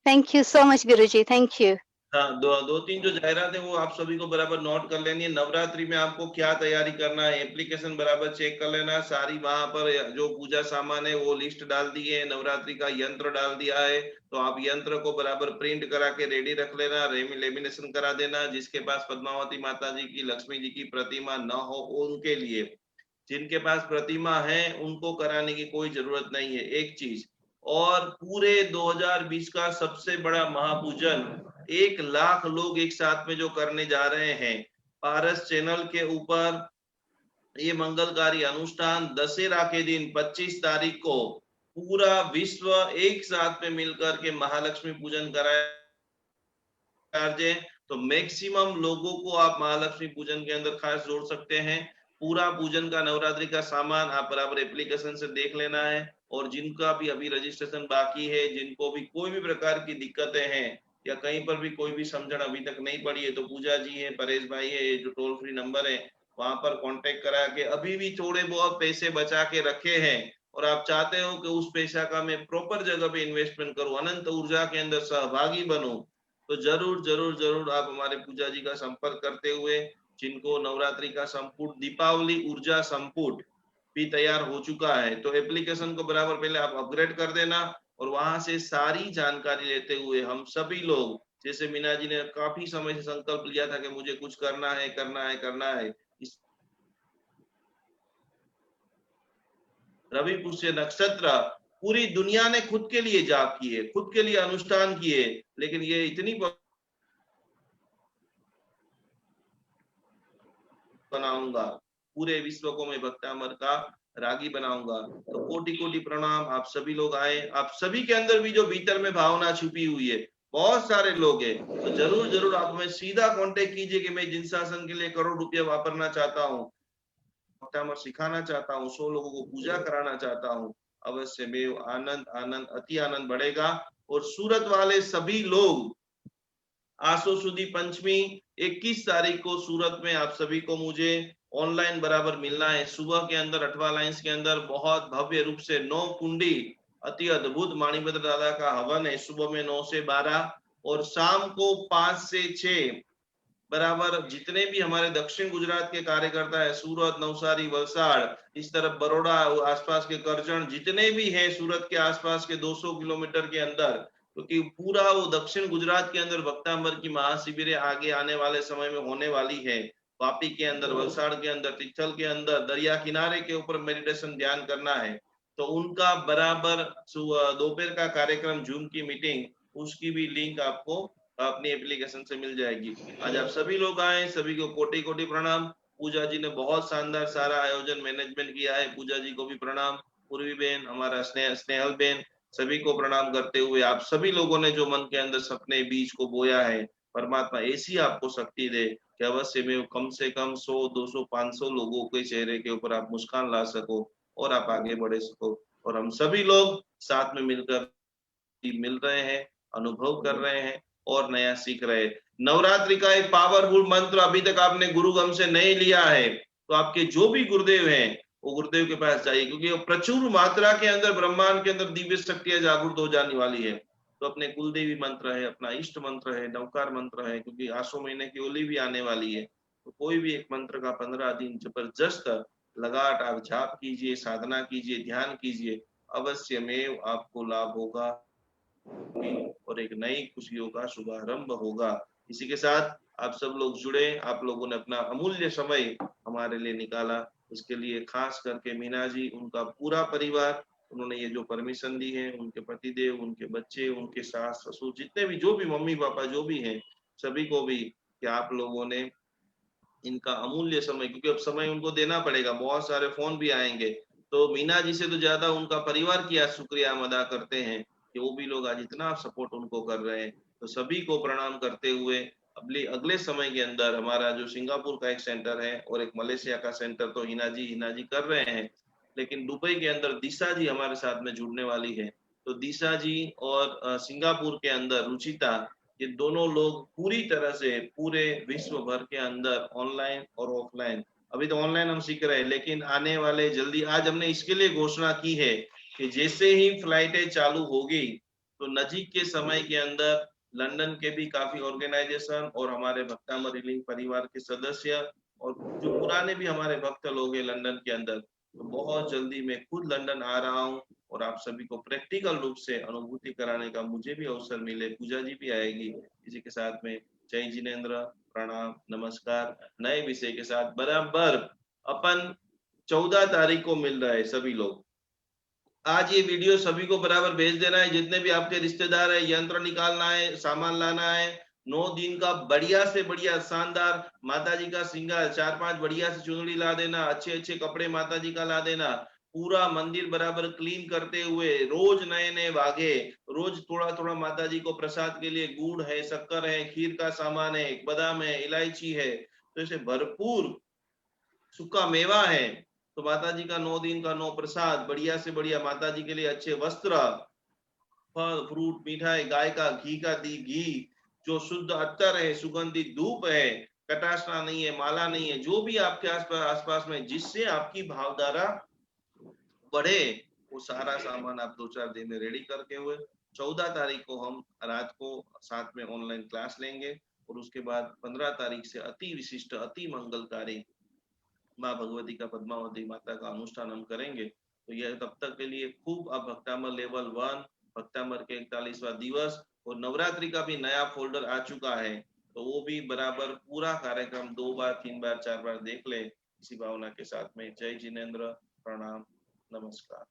Thank you so much, Guruji. Thank you. हाँ, दो तीन जो जाहिरात है वो आप सभी को बराबर नोट कर लेनी है. नवरात्रि में आपको क्या तैयारी करना है, एप्लीकेशन बराबर चेक कर लेना. सारी वहां पर जो पूजा सामान है वो लिस्ट डाल दी है, नवरात्रि का यंत्र डाल दिया है, तो आप यंत्र को बराबर प्रिंट करा के रेडी रख लेना, लेमिनेशन करा देना. जिसके पास पद्मावती माता जी की, लक्ष्मी जी की प्रतिमा न हो उनके लिए, जिनके पास प्रतिमा है उनको कराने की कोई जरूरत नहीं है. एक चीज और, पूरे 2020 का सबसे बड़ा महापूजन 1 लाख लोग एक साथ में जो करने जा रहे हैं, पारस चैनल के ऊपर ये मंगलकारी अनुष्ठान दशहरा के दिन 25 तारीख को पूरा विश्व एक साथ में मिलकर के महालक्ष्मी पूजन कराए. तो मैक्सिमम लोगों को आप महालक्ष्मी पूजन के अंदर खास जोड़ सकते हैं. पूरा पूजन का नवरात्रि का सामान आप बराबर एप्लीकेशन से देख लेना है. और जिनका भी अभी रजिस्ट्रेशन बाकी है, जिनको भी कोई भी प्रकार की दिक्कतें हैं या कहीं पर भी कोई भी समझण अभी तक नहीं पड़ी है, तो पूजा जी है, परेश भाई है, ये जो टोल फ्री नंबर है वहां पर कांटेक्ट करा के अभी भी थोड़े बहुत पैसे बचा के रखे हैं और आप चाहते हो कि उस पैसा का मैं प्रॉपर जगह पे इन्वेस्टमेंट करूं, अनंत ऊर्जा के अंदर सहभागी बनूं, तो जरूर जरूर जरूर आप हमारे पूजा जी का संपर्क करते हुए, जिनको नवरात्रि का संपुट, दीपावली ऊर्जा संपुट भी तैयार हो चुका है, तो एप्लीकेशन को बराबर पहले आप अपग्रेड कर देना और वहां से सारी जानकारी लेते हुए हम सभी लोग, जैसे मीना जी ने काफी समय से संकल्प लिया था कि मुझे कुछ करना है करना है करना है, इस रवि पुष्य नक्षत्र पूरी दुनिया ने खुद के लिए जाप किए, खुद के लिए अनुष्ठान किए, लेकिन ये इतनी बनाऊंगा, पूरे विश्व को मैं भक्तामर का रागी बनाऊंगा. तो कोटि कोटि प्रणाम. आप सभी लोग आए, आप सभी के अंदर भी जो भीतर में भावना छुपी हुई है, बहुत सारे लोग हैं, तो जरूर जरूर आप हमें सीधा कांटेक्ट कीजिए कि मैं जिन शासन के लिए करोड़ रुपया वापरना चाहता हूँ, भक्तामर सिखाना चाहता हूँ, 100 लोगों को पूजा कराना चाहता हूँ. अवश्य में आनंद आनंद अति आनंद बढ़ेगा. और सूरत वाले सभी लोग आसो सुदी पंचमी 21 तारीख को सूरत में आप सभी को मुझे ऑनलाइन बराबर मिलना है. सुबह के अंदर अठवा लाइन्स के अंदर बहुत भव्य रूप से 9 कुंडी अति अद्भुत माणिभद्र दादा का हवन है, सुबह में 9 से 12 और शाम को 5 से 6 बराबर. जितने भी हमारे दक्षिण गुजरात के कार्यकर्ता है, सूरत, नवसारी, वलसाड़, इस तरफ बड़ौदा, आसपास के करजण, जितने भी हैं सूरत के आसपास के 200 किलोमीटर के अंदर, क्योंकि पूरा वो दक्षिण गुजरात के अंदर भक्तांबर की महाशिविरें आगे आने वाले समय में होने वाली है. वापी के अंदर, वलसाड़ के अंदर, तिथल के अंदर, दरिया किनारे के ऊपर मेडिटेशन ध्यान करना है, तो उनका बराबर दोपहर का कार्यक्रम, जूम की मीटिंग, उसकी भी लिंक आपको अपनी एप्लीकेशन से मिल जाएगी. आज आप सभी लोग आए, सभी को कोटि कोटि प्रणाम. पूजा जी ने बहुत शानदार सारा आयोजन मैनेजमेंट किया है, पूजा जी को भी प्रणाम. पूर्वी बहन, हमारा स्नेहल बहन, सभी को प्रणाम करते हुए, आप सभी लोगों ने जो मन के अंदर सपने बीज को बोया है, परमात्मा ऐसी आपको शक्ति दे कि अवश्य में कम से कम 100, 200, 500 लोगों के चेहरे के ऊपर आप मुस्कान ला सको और आप आगे बढ़ सको. और हम सभी लोग साथ में मिलकर मिल रहे हैं, अनुभव कर रहे हैं और नया सीख रहे हैं. नवरात्रि का एक पावरफुल मंत्र अभी तक आपने गुरुगम से नहीं लिया है, तो आपके जो भी गुरुदेव हैं वो गुरुदेव के पास जाइए, क्योंकि प्रचुर मात्रा के अंदर ब्रह्मांड के अंदर दिव्य शक्तियां जागृत हो जाने वाली है. तो अपने कुलदेवी मंत्र है, अपना इष्ट मंत्र है, नवकार मंत्र है, क्योंकि आसो महीने की होली भी आने वाली है, तो कोई भी एक मंत्र का 15 दिन जबरदस्त लगाट आप जाप कीजिए, साधना कीजिए, ध्यान कीजिए, अवश्य में आपको लाभ होगा और एक नई खुशियों का शुभारंभ होगा. इसी के साथ आप सब लोग जुड़े, आप लोगों ने अपना अमूल्य समय हमारे लिए निकाला, इसके लिए खास करके मीना जी, उनका पूरा परिवार, उन्होंने ये जो परमिशन दी है, उनके पतिदेव, उनके बच्चे, उनके सास ससुर, जितने भी जो भी मम्मी पापा जो भी हैं, सभी को भी कि आप लोगों ने इनका अमूल्य समय, क्योंकि अब समय उनको देना पड़ेगा, बहुत सारे फोन भी आएंगे, तो मीना जी से तो ज्यादा उनका परिवार की आज शुक्रिया हम अदा करते हैं कि वो भी लोग आज इतना सपोर्ट उनको कर रहे हैं। तो सभी को प्रणाम करते हुए अगले समय के अंदर हमारा जो सिंगापुर का एक सेंटर है और एक मलेशिया का सेंटर तो हिना जी कर रहे हैं, लेकिन दुबई के अंदर दिशा जी हमारे साथ में जुड़ने वाली है। तो दिशा जी और सिंगापुर के अंदर रुचिता, ये दोनों लोग पूरी तरह से पूरे विश्व भर के अंदर ऑनलाइन और ऑफलाइन, अभी तो ऑनलाइन हम सीख रहे हैं, लेकिन आने वाले जल्दी, आज हमने इसके लिए घोषणा की है कि जैसे ही फ्लाइटें चालू होगी तो नजीक के समय के अंदर लंदन के भी काफी ऑर्गेनाइजेशन और हमारे भक्तामर हीलिंग परिवार के सदस्य और जो पुराने भी हमारे भक्त लोग हैं लंदन के अंदर, तो बहुत जल्दी मैं खुद लंदन आ रहा हूँ और आप सभी को प्रैक्टिकल रूप से अनुभूति कराने का मुझे भी अवसर मिले, पूजा जी भी आएगी। इसी के साथ में जय जिनेन्द्र, प्रणाम, नमस्कार। नए विषय के साथ बराबर अपन 14 तारीख को मिल रहा है सभी लोग। आज ये वीडियो सभी को बराबर भेज देना है, जितने भी आपके रिश्तेदार है, यंत्र निकालना है, सामान लाना है, 9 दिन का बढ़िया से बढ़िया शानदार माता जी का श्रृंगार, 4-5 बढ़िया से चुनरी ला देना, अच्छे अच्छे कपड़े माता जी का ला देना, पूरा मंदिर बराबर क्लीन करते हुए, रोज नए नए वाघे, रोज थोड़ा थोड़ा माता जी को प्रसाद के लिए गुड़ है, शक्कर है, खीर का सामान है, बादाम है, इलायची है, तो ऐसे भरपूर सूखा मेवा है। तो माता जी का 9 दिन का 9 प्रसाद, बढ़िया से बढ़िया माता जी के लिए अच्छे वस्त्र, फल फ्रूट, मिठाई, गाय का घी का घी, जो शुद्ध अत्तर है, सुगंधित धूप है, कटाशना नहीं है, माला नहीं है, जो भी आपके आसपास में जिससे आपकी भावधारा बढ़े, वो सारा सामान आप 2-4 दिन में रेडी करके हुए 14 तारीख को हम रात को साथ में ऑनलाइन क्लास लेंगे और उसके बाद 15 तारीख से अति विशिष्ट अति मंगलकारी माँ भगवती का पद्मावती माता का अनुष्ठान हम करेंगे। तो यह तब तक के लिए खूब अब भक्तामर लेवल 1, भक्तामर के 41वां दिवस और नवरात्रि का भी नया फोल्डर आ चुका है, तो वो भी बराबर पूरा कार्यक्रम 2 बार 3 बार 4 बार देख ले, इसी भावना के साथ में जय जिनेन्द्र, प्रणाम, नमस्कार।